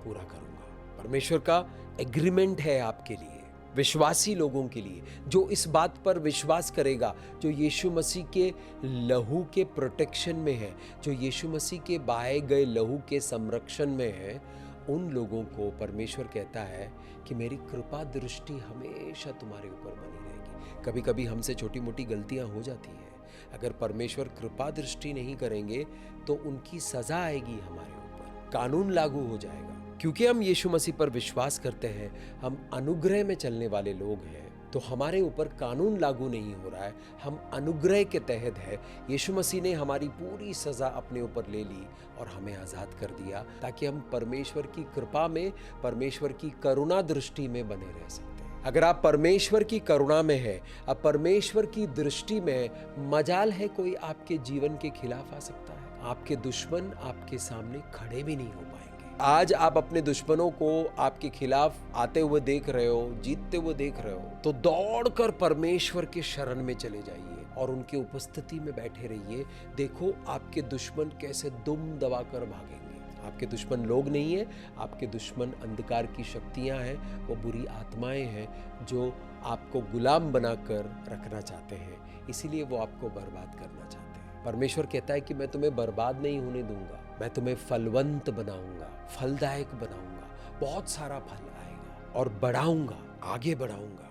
पूरा करूंगा। परमेश्वर का एग्रीमेंट है आपके लिए, विश्वासी लोगों के लिए, जो इस बात पर विश्वास करेगा, जो यीशु मसीह के लहू के प्रोटेक्शन में है, जो यीशु मसीह के बहाए गए लहू के संरक्षण में है, उन लोगों को परमेश्वर कहता है कि मेरी कृपा दृष्टि हमेशा तुम्हारे ऊपर बनी रहेगी। कभी कभी हमसे छोटी मोटी गलतियां हो जाती हैं, अगर परमेश्वर कृपा दृष्टि नहीं करेंगे तो उनकी सजा आएगी हमारे ऊपर, कानून लागू हो जाएगा। क्योंकि हम यीशु मसीह पर विश्वास करते हैं, हम अनुग्रह में चलने वाले लोग हैं, तो हमारे ऊपर कानून लागू नहीं हो रहा है, हम अनुग्रह के तहत है। यीशु मसीह ने हमारी पूरी सजा अपने ऊपर ले ली और हमें आजाद कर दिया, ताकि हम परमेश्वर की कृपा में, परमेश्वर की करुणा दृष्टि में बने रह सकते हैं। अगर आप परमेश्वर की करुणा में है, अब परमेश्वर की दृष्टि में, मजाल है कोई आपके जीवन के खिलाफ आ सकता है। आपके दुश्मन आपके सामने खड़े भी नहीं हो पाएंगे। आज आप अपने दुश्मनों को आपके खिलाफ आते हुए देख रहे हो, जीतते हुए देख रहे हो, तो दौड़कर परमेश्वर के शरण में चले जाइए और उनकी उपस्थिति में बैठे रहिए। देखो आपके दुश्मन कैसे दुम दबाकर भागेंगे। आपके दुश्मन लोग नहीं है, आपके दुश्मन अंधकार की शक्तियां हैं, वो बुरी आत्माएं हैं जो आपको गुलाम बनाकर रखना चाहते हैं, इसीलिए वो आपको बर्बाद करना चाहते हैं। परमेश्वर कहता है कि मैं तुम्हें बर्बाद नहीं होने दूंगा, मैं तुम्हें फलवंत बनाऊंगा, फलदायक बनाऊंगा, बहुत सारा फल आएगा और बढ़ाऊंगा, आगे बढ़ाऊंगा।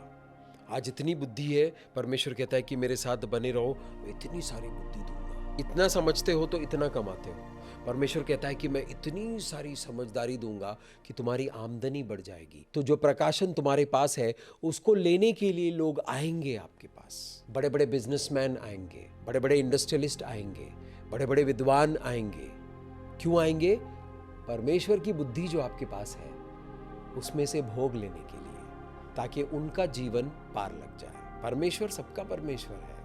आज इतनी बुद्धि है, परमेश्वर कहता है कि मेरे साथ बने रहो, मैं इतनी सारी बुद्धि दूंगा। इतना समझते हो तो इतना कमाते हो। परमेश्वर कहता है कि मैं इतनी सारी समझदारी दूंगा कि तुम्हारी आमदनी बढ़ जाएगी। तो जो प्रकाशन तुम्हारे पास है, उसको लेने के लिए लोग आएंगे आपके पास। बड़े बड़े बिजनेसमैन आएंगे, बड़े बड़े इंडस्ट्रियलिस्ट आएंगे, बड़े बड़े विद्वान आएंगे। क्यों आएंगे? परमेश्वर की बुद्धि जो आपके पास है, उसमें से भोग लेने के लिए, ताकि उनका जीवन पार लग जाए। परमेश्वर सबका परमेश्वर है।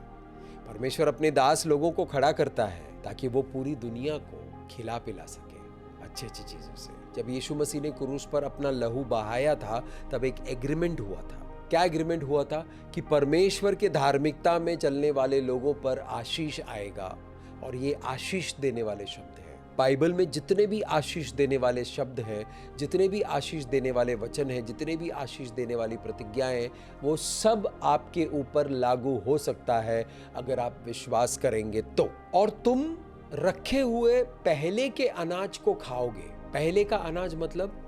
परमेश्वर अपने दास लोगों को खड़ा करता है ताकि वो पूरी दुनिया को खिला पिला सके अच्छी अच्छी चीजों से। जब यीशु मसीह ने क्रूस पर अपना लहू बहाया था, तब एक एग्रीमेंट हुआ था। क्या एग्रीमेंट हुआ था? कि परमेश्वर के धार्मिकता में चलने वाले लोगों पर आशीष आएगा, और ये आशीष देने वाले शब्द हैं। बाइबल में जितने भी आशीष देने वाले शब्द हैं, जितने भी आशीष देने वाले वचन हैं, जितने भी आशीष देने वाली प्रतिज्ञाएं, वो सब आपके ऊपर लागू हो सकता है अगर आप विश्वास करेंगे तो। और तुम रखे हुए पहले के अनाज को खाओगे। पहले का अनाज मतलब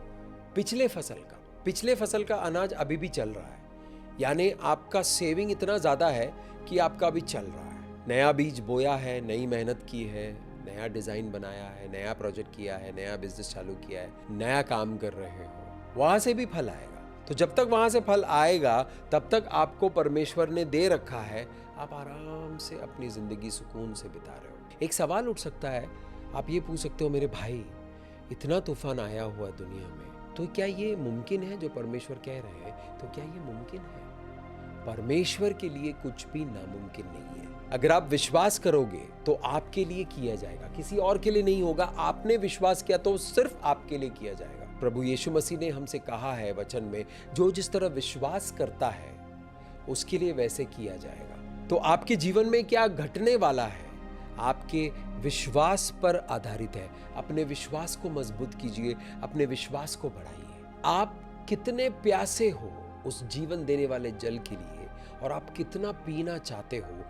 पिछले फसल का। पिछले फसल का अनाज अभी भी चल रहा है, यानी आपका सेविंग इतना ज्यादा है कि आपका अभी चल रहा है। नया बीज बोया है, नई मेहनत की है, नया डिजाइन बनाया है, नया प्रोजेक्ट किया है, नया बिजनेस चालू किया है, नया काम कर रहे हो, वहां से भी फल आएगा। तो जब तक वहां से फल आएगा तब तक आपको परमेश्वर ने दे रखा है, आप आराम से अपनी जिंदगी सुकून से बिता रहे हो। एक सवाल उठ सकता है, आप ये पूछ सकते हो, मेरे भाई इतना तूफान आया हुआ दुनिया में, तो क्या ये मुमकिन है जो परमेश्वर कह रहे हैं? तो क्या ये मुमकिन है? परमेश्वर के लिए कुछ भी नामुमकिन नहीं है। अगर आप विश्वास करोगे तो आपके लिए किया जाएगा, किसी और के लिए नहीं होगा। आपने विश्वास किया तो सिर्फ आपके लिए किया जाएगा। प्रभु यीशु मसीह ने हमसे कहा है वचन में, जो जिस तरह विश्वास करता है उसके लिए वैसे किया जाएगा। तो आपके जीवन में क्या घटने वाला है आपके विश्वास पर आधारित है। अपने विश्वास को मजबूत कीजिए, अपने विश्वास को बढ़ाइए। आप कितने प्यासे हो उस जीवन देने वाले जल के लिए और आप कितना पीना चाहते हो,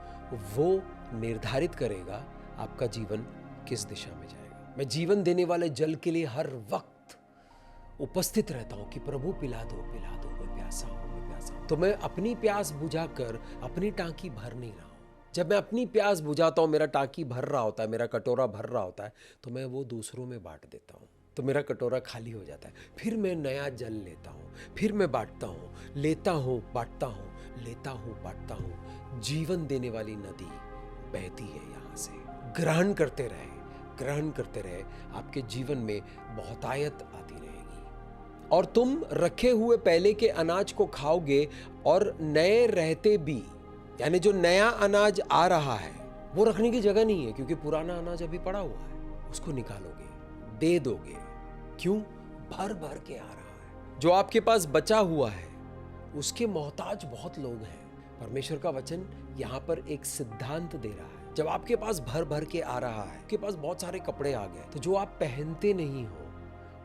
वो निर्धारित करेगा आपका जीवन किस दिशा में जाएगा। मैं जीवन देने वाले जल के लिए हर वक्त उपस्थित रहता हूं कि प्रभु पिला दो, मैं प्यासा हूं, मैं प्यासा हूं। तो मैं अपनी प्यास बुझाकर अपनी टांकी भर नहीं रहा हूं। जब मैं अपनी प्यास बुझाता हूं, मेरा टांकी भर रहा होता है, मेरा कटोरा भर रहा होता है, तो मैं वो दूसरों में बांट देता हूं, तो मेरा कटोरा खाली हो जाता है। फिर मैं नया जल लेता हूं, फिर मैं बांटता हूं, लेता हूं, बांटता हूं, लेता हूं, बांटता हूं। जीवन देने वाली नदी बहती है यहां से। ग्रहण करते रहे, ग्रहण करते रहे, आपके जीवन में बहुतायत आती रहेगी। और तुम रखे हुए पहले के अनाज को खाओगे और नए रहते भी, यानी जो नया अनाज आ रहा है वो रखने की जगह नहीं है, क्योंकि पुराना अनाज अभी पड़ा हुआ है, उसको निकालोगे, दे दोगे। क्यों? भर भर के आ रहा है। जो आपके पास बचा हुआ है उसके मोहताज बहुत लोग हैं। परमेश्वर का वचन यहाँ पर एक सिद्धांत दे रहा है। जब आपके पास भर भर के आ रहा है, आपके पास बहुत सारे कपड़े आ गए, तो जो आप पहनते नहीं हो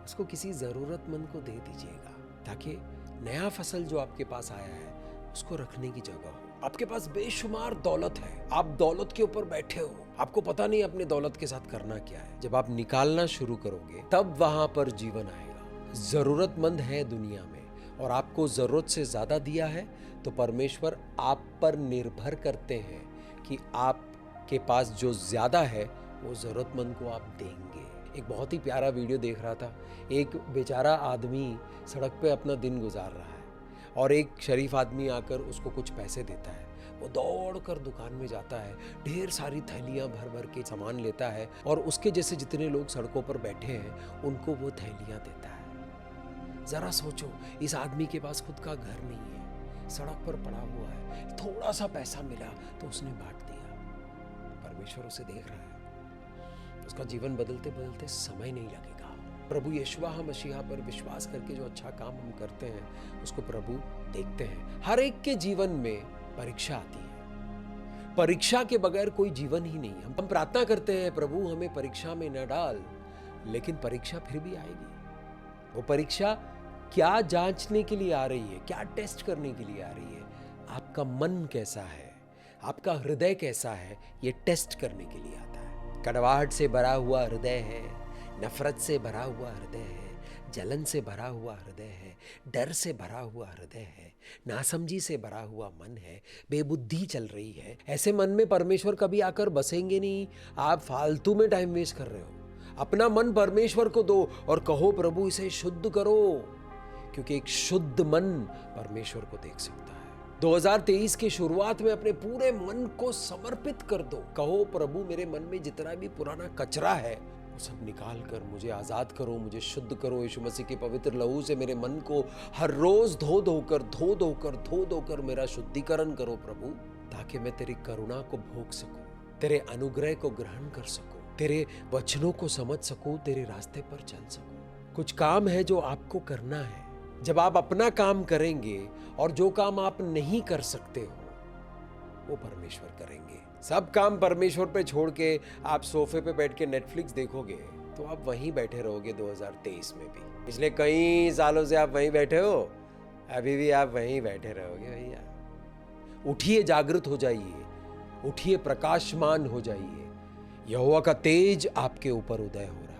उसको किसी जरूरतमंद को दे दीजिएगा, ताकि नया फसल जो आपके पास आया है उसको रखने की जगह हो। आपके पास बेशुमार दौलत है, आप दौलत के ऊपर बैठे हो, आपको पता नहीं अपने दौलत के साथ करना क्या है। जब आप निकालना शुरू करोगे तब वहां पर जीवन आएगा। जरूरतमंद है दुनिया में और आपको जरूरत से ज्यादा दिया है, तो परमेश्वर आप पर निर्भर करते हैं कि आपके पास जो ज्यादा है वो जरूरतमंद को आप देंगे। एक बहुत ही प्यारा वीडियो देख रहा था। एक बेचारा आदमी सड़क पे अपना दिन गुजार रहा है और एक शरीफ आदमी आकर उसको कुछ पैसे देता है। वो दौड़कर दुकान में जाता है, ढेर सारी थैलियां भर भर के सामान लेता है और उसके जैसे जितने लोग सड़कों पर बैठे हैं उनको वो थैलियां देता है। जरा सोचो, इस आदमी के पास खुद का घर नहीं है, सड़क पर पड़ा हुआ है, थोड़ा सा पैसा मिला तो उसने बांट दिया। परमेश्वर उसे देख रहा है, उसका जीवन बदलते बदलते समय नहीं लगेगा। प्रभु यीशु मसीह पर विश्वास करके जो अच्छा काम हम करते हैं उसको प्रभु देखते हैं। हर एक के जीवन में परीक्षा आती है, परीक्षा के बगैर कोई जीवन ही नहीं। हम प्रार्थना करते हैं, प्रभु हमें परीक्षा में न डाल, लेकिन परीक्षा फिर भी आएगी। वो परीक्षा क्या जांचने के लिए आ रही है, क्या टेस्ट करने के लिए आ रही है? आपका मन कैसा है, आपका हृदय कैसा है, ये टेस्ट करने के लिए आता है। कड़वाहट से भरा हुआ हृदय है, नफरत से भरा हुआ हृदय है, जलन से भरा हुआ हृदय है, डर से भरा हुआ हृदय है, नासमझी से भरा हुआ मन है, बेबुद्धि चल रही है। ऐसे मन में परमेश्वर कभी आकर बसेंगे नहीं। आप फालतू में टाइम वेस्ट कर रहे हो। अपना मन परमेश्वर को दो और कहो, प्रभु इसे शुद्ध करो, क्योंकि एक शुद्ध मन परमेश्वर को देख सकता है। 2023 की शुरुआत में अपने पूरे मन को समर्पित कर दो। कहो, प्रभु मेरे मन में जितना भी पुराना कचरा है वो सब निकाल कर मुझे आजाद करो, मुझे शुद्ध करो। यीशु मसीह के पवित्र लहू से मेरे मन को हर रोज धो धोकर मेरा शुद्धिकरण करो प्रभु, ताकि मैं तेरी करुणा को भोग सकूं, तेरे अनुग्रह को ग्रहण कर सकूं, तेरे वचनों को समझ सकूं, तेरे रास्ते पर चल सकूं। कुछ काम है जो आपको करना है। जब आप अपना काम करेंगे और जो काम आप नहीं कर सकते हो वो परमेश्वर करेंगे। सब काम परमेश्वर पे छोड़ के आप सोफे पे बैठ के नेटफ्लिक्स देखोगे तो आप वहीं बैठे रहोगे 2023 में भी। पिछले कई सालों से आप वहीं बैठे हो, अभी भी आप वहीं बैठे रहोगे भैया। उठिए, जागृत हो जाइए, उठिए, प्रकाशमान हो जाइए। यहोवा का तेज आपके ऊपर उदय हो रहा है।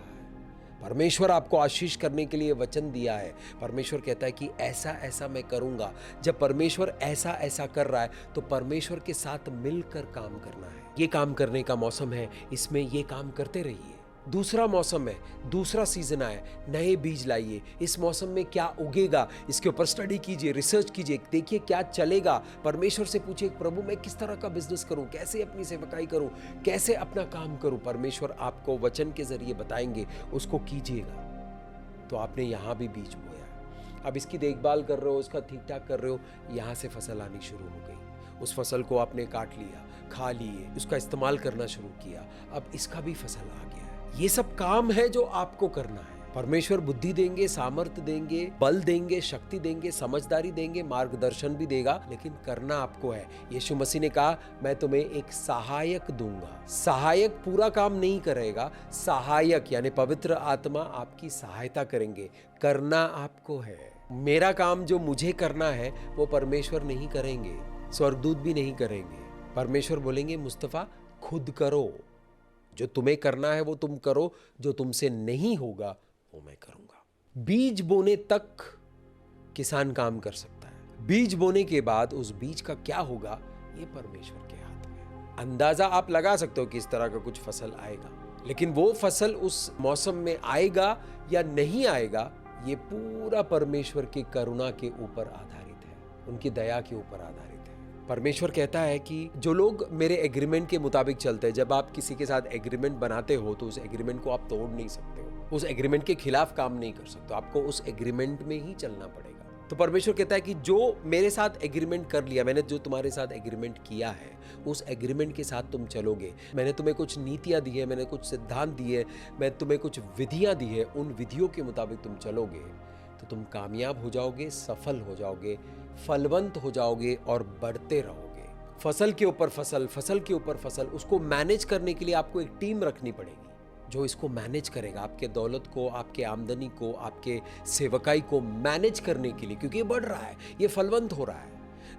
परमेश्वर आपको आशीष करने के लिए वचन दिया है। परमेश्वर कहता है कि ऐसा ऐसा मैं करूंगा। जब परमेश्वर ऐसा ऐसा कर रहा है तो परमेश्वर के साथ मिलकर काम करना है। ये काम करने का मौसम है, इसमें ये काम करते रहिए। दूसरा मौसम है, दूसरा सीजन आया, नए बीज लाइए। इस मौसम में क्या उगेगा, इसके ऊपर स्टडी कीजिए, रिसर्च कीजिए, देखिए क्या चलेगा। परमेश्वर से पूछिए, प्रभु मैं किस तरह का बिजनेस करूं, कैसे अपनी सेवकाई करूं, कैसे अपना काम करूं। परमेश्वर आपको वचन के जरिए बताएंगे, उसको कीजिएगा। तो आपने यहाँ भी बीज बोया, अब इसकी देखभाल कर रहे हो, उसका ठीक ठाक कर रहे हो, यहाँ से फसल आनी शुरू हो गई। उस फसल को आपने काट लिया, खा लिए, उसका इस्तेमाल करना शुरू किया, अब इसका भी फसल आ गया है। ये सब काम है जो आपको करना है। परमेश्वर बुद्धि देंगे, सामर्थ्य देंगे, बल देंगे, शक्ति देंगे, समझदारी देंगे, मार्गदर्शन भी देगा, लेकिन करना आपको है। यीशु मसीह ने कहा, मैं तुम्हें एक सहायक दूंगा। सहायक पूरा काम नहीं करेगा, सहायक यानी पवित्र आत्मा आपकी सहायता करेंगे। करना आपको है। मेरा काम जो मुझे करना है वो परमेश्वर नहीं करेंगे, स्वर्गदूत भी नहीं करेंगे। परमेश्वर बोलेंगे, मुस्तफा खुद करो, जो तुम्हें करना है वो तुम करो, जो तुमसे नहीं होगा वो मैं करूंगा। बीज बोने तक किसान काम कर सकता है, बीज बोने के बाद उस बीज का क्या होगा ये परमेश्वर के हाथ में। अंदाजा आप लगा सकते हो कि इस तरह का कुछ फसल आएगा, लेकिन वो फसल उस मौसम में आएगा या नहीं आएगा ये पूरा परमेश्वर की करुणा के ऊपर आधारित है, उनकी दया के ऊपर आधारित है। परमेश्वर कहता है कि जो लोग मेरे एग्रीमेंट के मुताबिक चलते हैं, जब आप किसी के साथ एग्रीमेंट बनाते हो तो उस एग्रीमेंट को आप तोड़ नहीं सकते हो, उस एग्रीमेंट के खिलाफ काम नहीं कर सकते, आपको उस एग्रीमेंट में ही चलना पड़ेगा। तो परमेश्वर कहता है कि जो मेरे साथ एग्रीमेंट कर लिया, मैंने जो तुम्हारे साथ एग्रीमेंट किया है उस एग्रीमेंट के साथ तुम चलोगे। मैंने तुम्हें कुछ नीतियां दी है, मैंने कुछ सिद्धांत दिए, मैं तुम्हें कुछ विधियां दी है, उन विधियों के मुताबिक तुम चलोगे तो तुम कामयाब हो जाओगे, सफल हो जाओगे, फलवंत हो जाओगे और बढ़ते रहोगे। फसल के ऊपर फसल, फसल के ऊपर फसल, उसको मैनेज करने के लिए आपको एक टीम रखनी पड़ेगी जो इसको मैनेज करेगा, आपके दौलत को, आपके आमदनी को, आपके सेवकाई को मैनेज करने के लिए, क्योंकि ये बढ़ रहा है, ये फलवंत हो रहा है।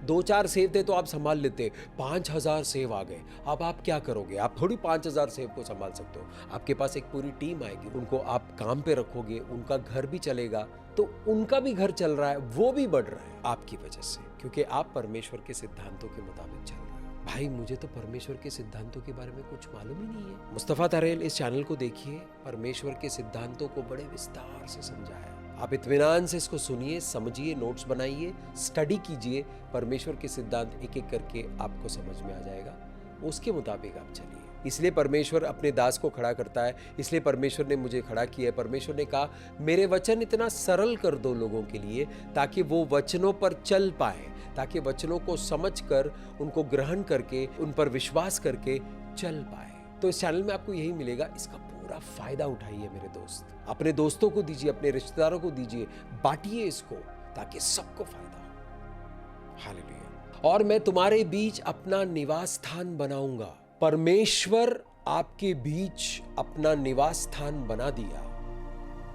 2-4 सेव थे तो आप संभाल लेते, 5000 सेव आ गए, अब आप क्या करोगे? आप थोड़ी 5000 सेव को संभाल सकते हो, आपके पास एक पूरी टीम आएगी, उनको आप काम पे रखोगे, उनका घर भी चलेगा, तो उनका भी घर चल रहा है, वो भी बढ़ रहा है आपकी वजह से, क्योंकि आप परमेश्वर के सिद्धांतों के मुताबिक चल रहे हो। भाई मुझे तो परमेश्वर के सिद्धांतों के बारे में कुछ मालूम ही नहीं है। मुस्तफा तारेल इस चैनल को देखिए, परमेश्वर के सिद्धांतों को बड़े विस्तार से समझा है। आप इत्मीनान से इसको सुनिए, समझिए, नोट्स बनाइए, स्टडी कीजिए, परमेश्वर के सिद्धांत एक एक करके आपको समझ में आ जाएगा, उसके मुताबिक आप चलिए। इसलिए परमेश्वर अपने दास को खड़ा करता है, इसलिए परमेश्वर ने मुझे खड़ा किया है। परमेश्वर ने कहा, मेरे वचन इतना सरल कर दो लोगों के लिए ताकि वो वचनों पर चल पाए, ताकि वचनों को समझकर, उनको ग्रहण करके, उन पर विश्वास करके चल पाए। तो इस चैनल में आपको यही मिलेगा, इसका पूरा फायदा उठाइए मेरे दोस्त, अपने दोस्तों को दीजिए, अपने रिश्तेदारों को दीजिए, बांटिए इसको ताकि सबको फायदा हो। हालेलुया। और मैं तुम्हारे बीच अपना निवास स्थान बनाऊंगा। परमेश्वर आपके बीच अपना निवास स्थान बना दिया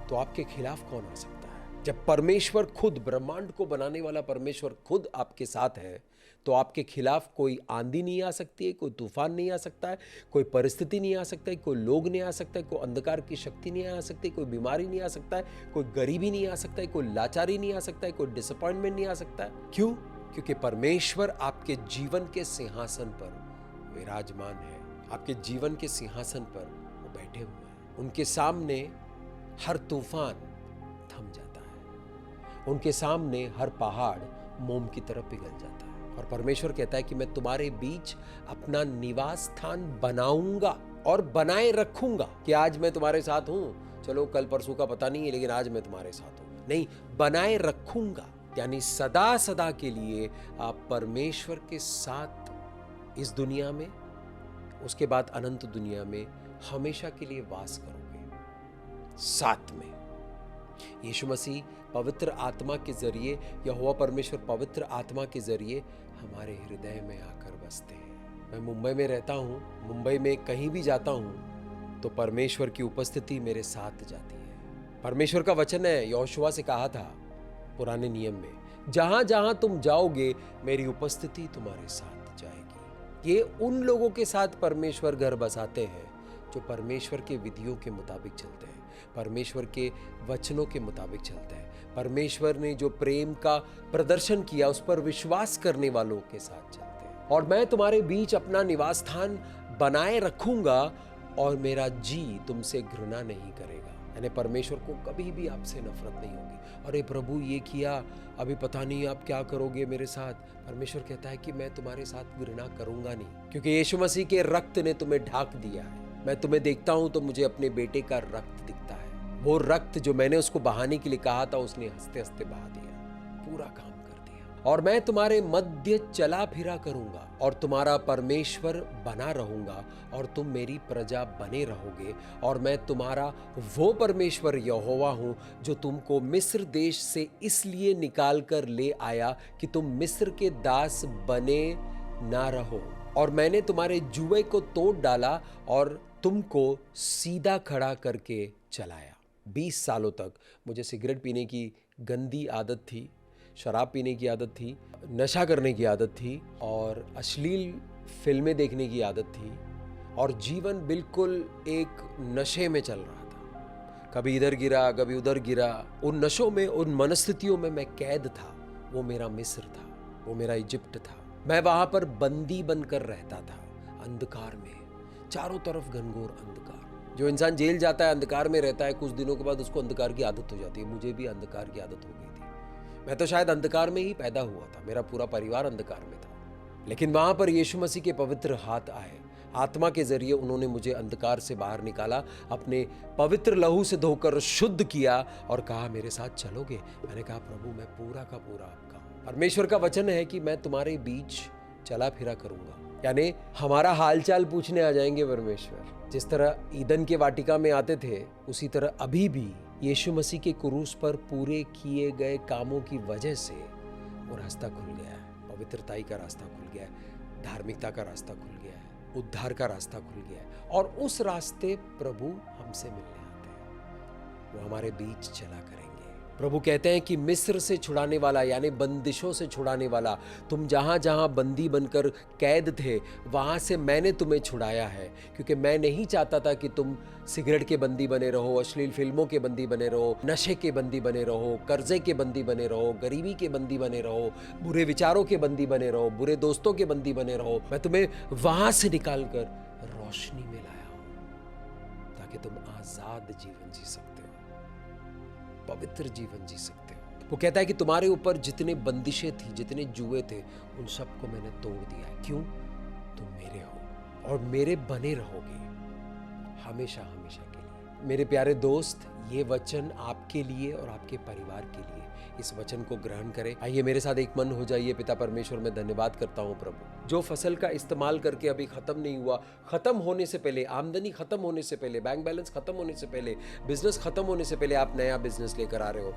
तो आपके खिलाफ कौन आ सकता है? जब परमेश्वर खुद, ब्रह्मांड को बनाने वाला परमेश्वर खुद आपके साथ है तो आपके खिलाफ कोई आंधी नहीं आ सकती है, कोई तूफान नहीं आ सकता है, कोई परिस्थिति नहीं आ सकता है, कोई लोग नहीं आ सकता है, कोई अंधकार की शक्ति नहीं आ सकती, कोई बीमारी नहीं आ सकता है, कोई गरीबी नहीं आ सकता है, कोई लाचारी नहीं आ सकता है, कोई डिसअपॉइंटमेंट नहीं आ सकता है। क्यों? क्योंकि परमेश्वर आपके जीवन के सिंहासन पर विराजमान है, आपके जीवन के सिंहासन पर वो बैठे हुए हैं। उनके सामने हर तूफान थम जाता है, उनके सामने हर पहाड़ मोम की तरह पिघल जाता है। और परमेश्वर कहता है कि मैं तुम्हारे बीच अपना निवास स्थान बनाऊंगा और बनाए रखूंगा। कि आज मैं तुम्हारे साथ हूं, चलो कल परसों का पता नहीं है, लेकिन आज मैं तुम्हारे साथ हूं, नहीं, बनाए रखूंगा, यानी सदा सदा के लिए आप परमेश्वर के साथ इस दुनिया में, उसके बाद अनंत दुनिया में हमेशा के लिए वास करोगे साथ में। यीशु मसीह पवित्र आत्मा के जरिए, यहोवा परमेश्वर पवित्र आत्मा के जरिए हमारे हृदय में आकर बसते हैं। मैं मुंबई में रहता हूँ, मुंबई में कहीं भी जाता हूँ तो परमेश्वर की उपस्थिति मेरे साथ जाती है। परमेश्वर का वचन है, यहोशुआ से कहा था पुराने नियम में, जहां जहां तुम जाओगे मेरी उपस्थिति तुम्हारे साथ जाएगी। ये उन लोगों के साथ परमेश्वर घर बसाते हैं जो परमेश्वर के विधियों के मुताबिक चलते हैं, परमेश्वर के वचनों के मुताबिक चलते हैं। परमेश्वर ने जो प्रेम का प्रदर्शन किया उस पर विश्वास करने वालों के साथ चलते हैं। और मैं तुम्हारे बीच अपना निवास स्थान बनाए रखूंगा और मेरा जी तुमसे घृणा नहीं करेगा। यानी परमेश्वर को कभी भी आपसे नफरत नहीं होगी। अरे प्रभु ये किया, अभी पता नहीं आप क्या करोगे मेरे साथ। परमेश्वर कहता है कि मैं तुम्हारे साथ घृणा करूंगा नहीं, क्योंकि यीशु मसीह के रक्त ने तुम्हें ढाक दिया है। मैं तुम्हें देखता हूं तो मुझे अपने बेटे का रक्त दिखता है। वो रक्त जो मैंने उसको बहाने के लिए कहा था, उसने हंसते हंसते बहा दिया, पूरा काम कर दिया। और मैं तुम्हारे मध्य चला फिरा करूंगा और तुम्हारा परमेश्वर बना रहूंगा और तुम मेरी प्रजा बने रहोगे। और मैं तुम्हारा वो परमेश्वर यहोवा हूं जो तुमको मिस्र देश से इसलिए निकाल कर ले आया कि तुम मिस्र के दास बने ना रहो। और मैंने तुम्हारे जुए को तोड़ डाला और तुमको सीधा खड़ा करके चलाया। 20 सालों तक मुझे सिगरेट पीने की गंदी आदत थी, शराब पीने की आदत थी, नशा करने की आदत थी और अश्लील फिल्में देखने की आदत थी और जीवन बिल्कुल एक नशे में चल रहा था। कभी इधर गिरा, कभी उधर गिरा। उन नशों में, उन मनस्थितियों में मैं कैद था। वो मेरा मिस्र था, वो मेरा इजिप्ट था। मैं वहां पर बंदी बनकर रहता था, अंधकार में, चारों तरफ घनघोर अंधकार। जो इंसान जेल जाता है, अंधकार में रहता है, कुछ दिनों के बाद उसको अंधकार की आदत हो जाती है। मुझे भी अंधकार की आदत हो गई थी। मैं तो शायद अंधकार में ही पैदा हुआ था, मेरा पूरा परिवार अंधकार में था। लेकिन वहां पर यीशु मसीह के पवित्र हाथ आए, आत्मा के जरिए उन्होंने मुझे अंधकार से बाहर निकाला, अपने पवित्र लहू से धोकर शुद्ध किया और कहा मेरे साथ चलोगे। मैंने कहा प्रभु मैं पूरा का पूरा आपका हूं। परमेश्वर का वचन है कि मैं तुम्हारे बीच चला फिरा करूंगा, यानी हमारा हालचाल पूछने आ जाएंगे परमेश्वर। जिस तरह ईदन के वाटिका में आते थे, उसी तरह अभी भी यीशु मसीह के क्रूस पर पूरे किए गए कामों की वजह से वो रास्ता खुल गया है। पवित्रताई का रास्ता खुल गया है, धार्मिकता का रास्ता खुल गया है, उद्धार का रास्ता खुल गया है। और उस रास्ते प्रभु हमसे मिलने आते हैं, वो हमारे बीच चला करेंगे। प्रभु कहते हैं कि मिस्र से छुड़ाने वाला, यानी बंदिशों से छुड़ाने वाला, तुम जहां जहां बंदी बनकर कैद थे वहां से मैंने तुम्हें छुड़ाया है। क्योंकि मैं नहीं चाहता था कि तुम सिगरेट के बंदी बने रहो, अश्लील फिल्मों के बंदी बने रहो, नशे के बंदी बने रहो, कर्जे के बंदी बने रहो, गरीबी के बंदी बने रहो, बुरे विचारों के बंदी बने रहो, बुरे दोस्तों के बंदी बने रहो। मैं तुम्हें वहां से निकाल कर रोशनी में लाया हूं ताकि तुम आजाद जीवन जी सकते हो, पवित्र जीवन जी सकते हो। वो कहता है कि तुम्हारे ऊपर जितने बंदिशें थी, जितने जुए थे, उन सबको मैंने तोड़ दिया है। क्यों? तुम मेरे हो और मेरे बने रहोगे हमेशा हमेशा के लिए। मेरे प्यारे दोस्त, ये वचन आपके लिए और आपके परिवार के लिए, इस वचन को ग्रहण करें। आइए मेरे साथ एक मन हो जाइए। पिता परमेश्वर, मैं धन्यवाद करता हूं प्रभु, जो फसल का इस्तेमाल करके अभी खत्म नहीं हुआ, खत्म होने से पहले, आमदनी खत्म होने से पहले, बैंक बैलेंस खत्म होने से पहले, बिजनेस खत्म होने से पहले आप नया बिजनेस लेकर आ रहे हो,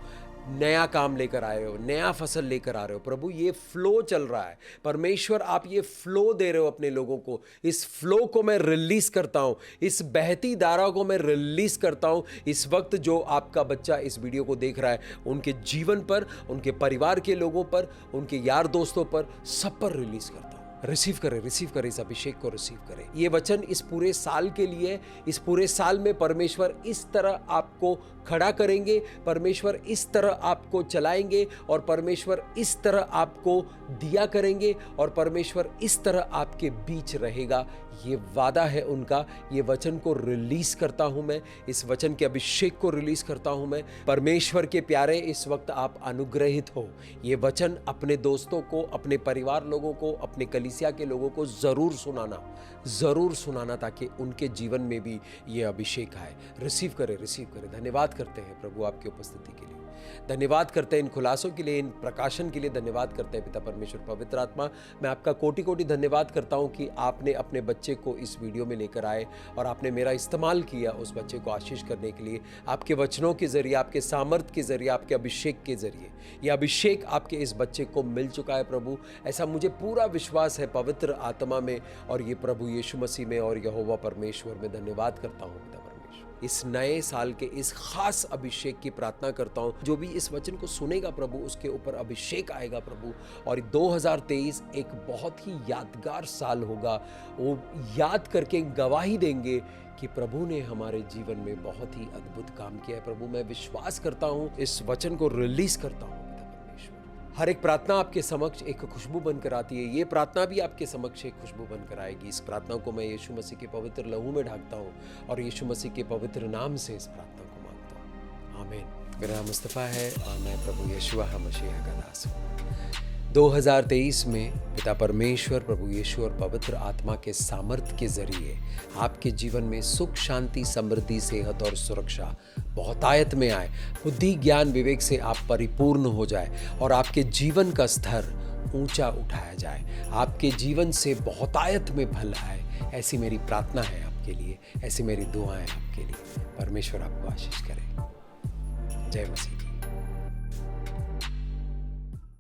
नया काम लेकर आए हो, नया फसल लेकर आ रहे हो। प्रभु ये फ्लो चल रहा है। परमेश्वर आप ये फ्लो दे रहे हो अपने लोगों को। इस फ्लो को मैं रिलीज करता हूं, इस बहती धारा को मैं रिलीज करता हूं। इस वक्त जो आपका बच्चा इस वीडियो को देख रहा है, उनके जीवन पर, उनके परिवार के लोगों पर, उनके यार दोस्तों पर, सब पर रिलीज करता हूं। रिसीव करें इस अभिषेक को रिसीव करें। ये वचन इस पूरे साल के लिए, इस पूरे साल में परमेश्वर इस तरह आपको खड़ा करेंगे, परमेश्वर इस तरह आपको चलाएंगे और परमेश्वर इस तरह आपको दिया करेंगे और परमेश्वर इस तरह आपके बीच रहेगा। ये वादा है उनका। ये वचन को रिलीज करता हूं मैं, इस वचन के अभिषेक को रिलीज करता हूं मैं। परमेश्वर के प्यारे, इस वक्त आप अनुग्रहित हो। ये वचन अपने दोस्तों को, अपने परिवार लोगों को, अपने कलीसिया के लोगों को जरूर सुनाना ताकि उनके जीवन में भी ये अभिषेक आए। रिसीव करें। धन्यवाद करते हैं प्रभु आपकी उपस्थिति के लिए, धन्यवाद करते हैं इन खुलासों के लिए, इन प्रकाशन के लिए धन्यवाद करते हैं पिता परमेश्वर। पवित्र आत्मा, मैं आपका कोटि कोटि धन्यवाद करता हूं कि आपने अपने बच्चे को इस वीडियो में लेकर आए और आपने मेरा इस्तेमाल किया उस बच्चे को आशीष करने के लिए, आपके वचनों के जरिए, आपके सामर्थ्य के जरिए, आपके अभिषेक के जरिए। यह अभिषेक आपके इस बच्चे को मिल चुका है प्रभु, ऐसा मुझे पूरा विश्वास है पवित्र आत्मा में और ये प्रभु यीशु मसीह में और यहोवा परमेश्वर में। धन्यवाद करता हूं पिता परमेश्वर। इस नए साल के इस खास अभिषेक की प्रार्थना करता हूं। जो भी इस वचन को सुनेगा प्रभु, उसके ऊपर अभिषेक आएगा प्रभु, और 2023 एक बहुत ही यादगार साल होगा। वो याद करके गवाही देंगे कि प्रभु ने हमारे जीवन में बहुत ही अद्भुत काम किया है। प्रभु मैं विश्वास करता हूं, इस वचन को रिलीज करता हूं पिता परमेश्वर। हर एक प्रार्थना आपके समक्ष एक खुशबू बनकर आती है। ये प्रार्थना भी आपके समक्ष एक खुशबू बनकर आएगी। इस प्रार्थना को मैं यीशु मसीह के पवित्र लहू में ढाकता हूँ और यीशु मसीह के पवित्र नाम से इस प्रार्थना को मांगता हूँ। आमीन। मेरा नाम मुस्तफ़ा है और मैं प्रभु यीशुआ मसीह का दास हूँ। 2023 में पिता परमेश्वर, प्रभु यीशु और पवित्र आत्मा के सामर्थ्य के जरिए आपके जीवन में सुख, शांति, समृद्धि, सेहत और सुरक्षा बहुतायत में आए। बुद्धि, ज्ञान, विवेक से आप परिपूर्ण हो जाए और आपके जीवन का स्तर ऊंचा उठाया जाए। आपके जीवन से बहुतायत में फल आए। ऐसी मेरी प्रार्थना है आपके लिए, ऐसी मेरी दुआएं आपके लिए। परमेश्वर आपको आशीष करे। जय मसीह।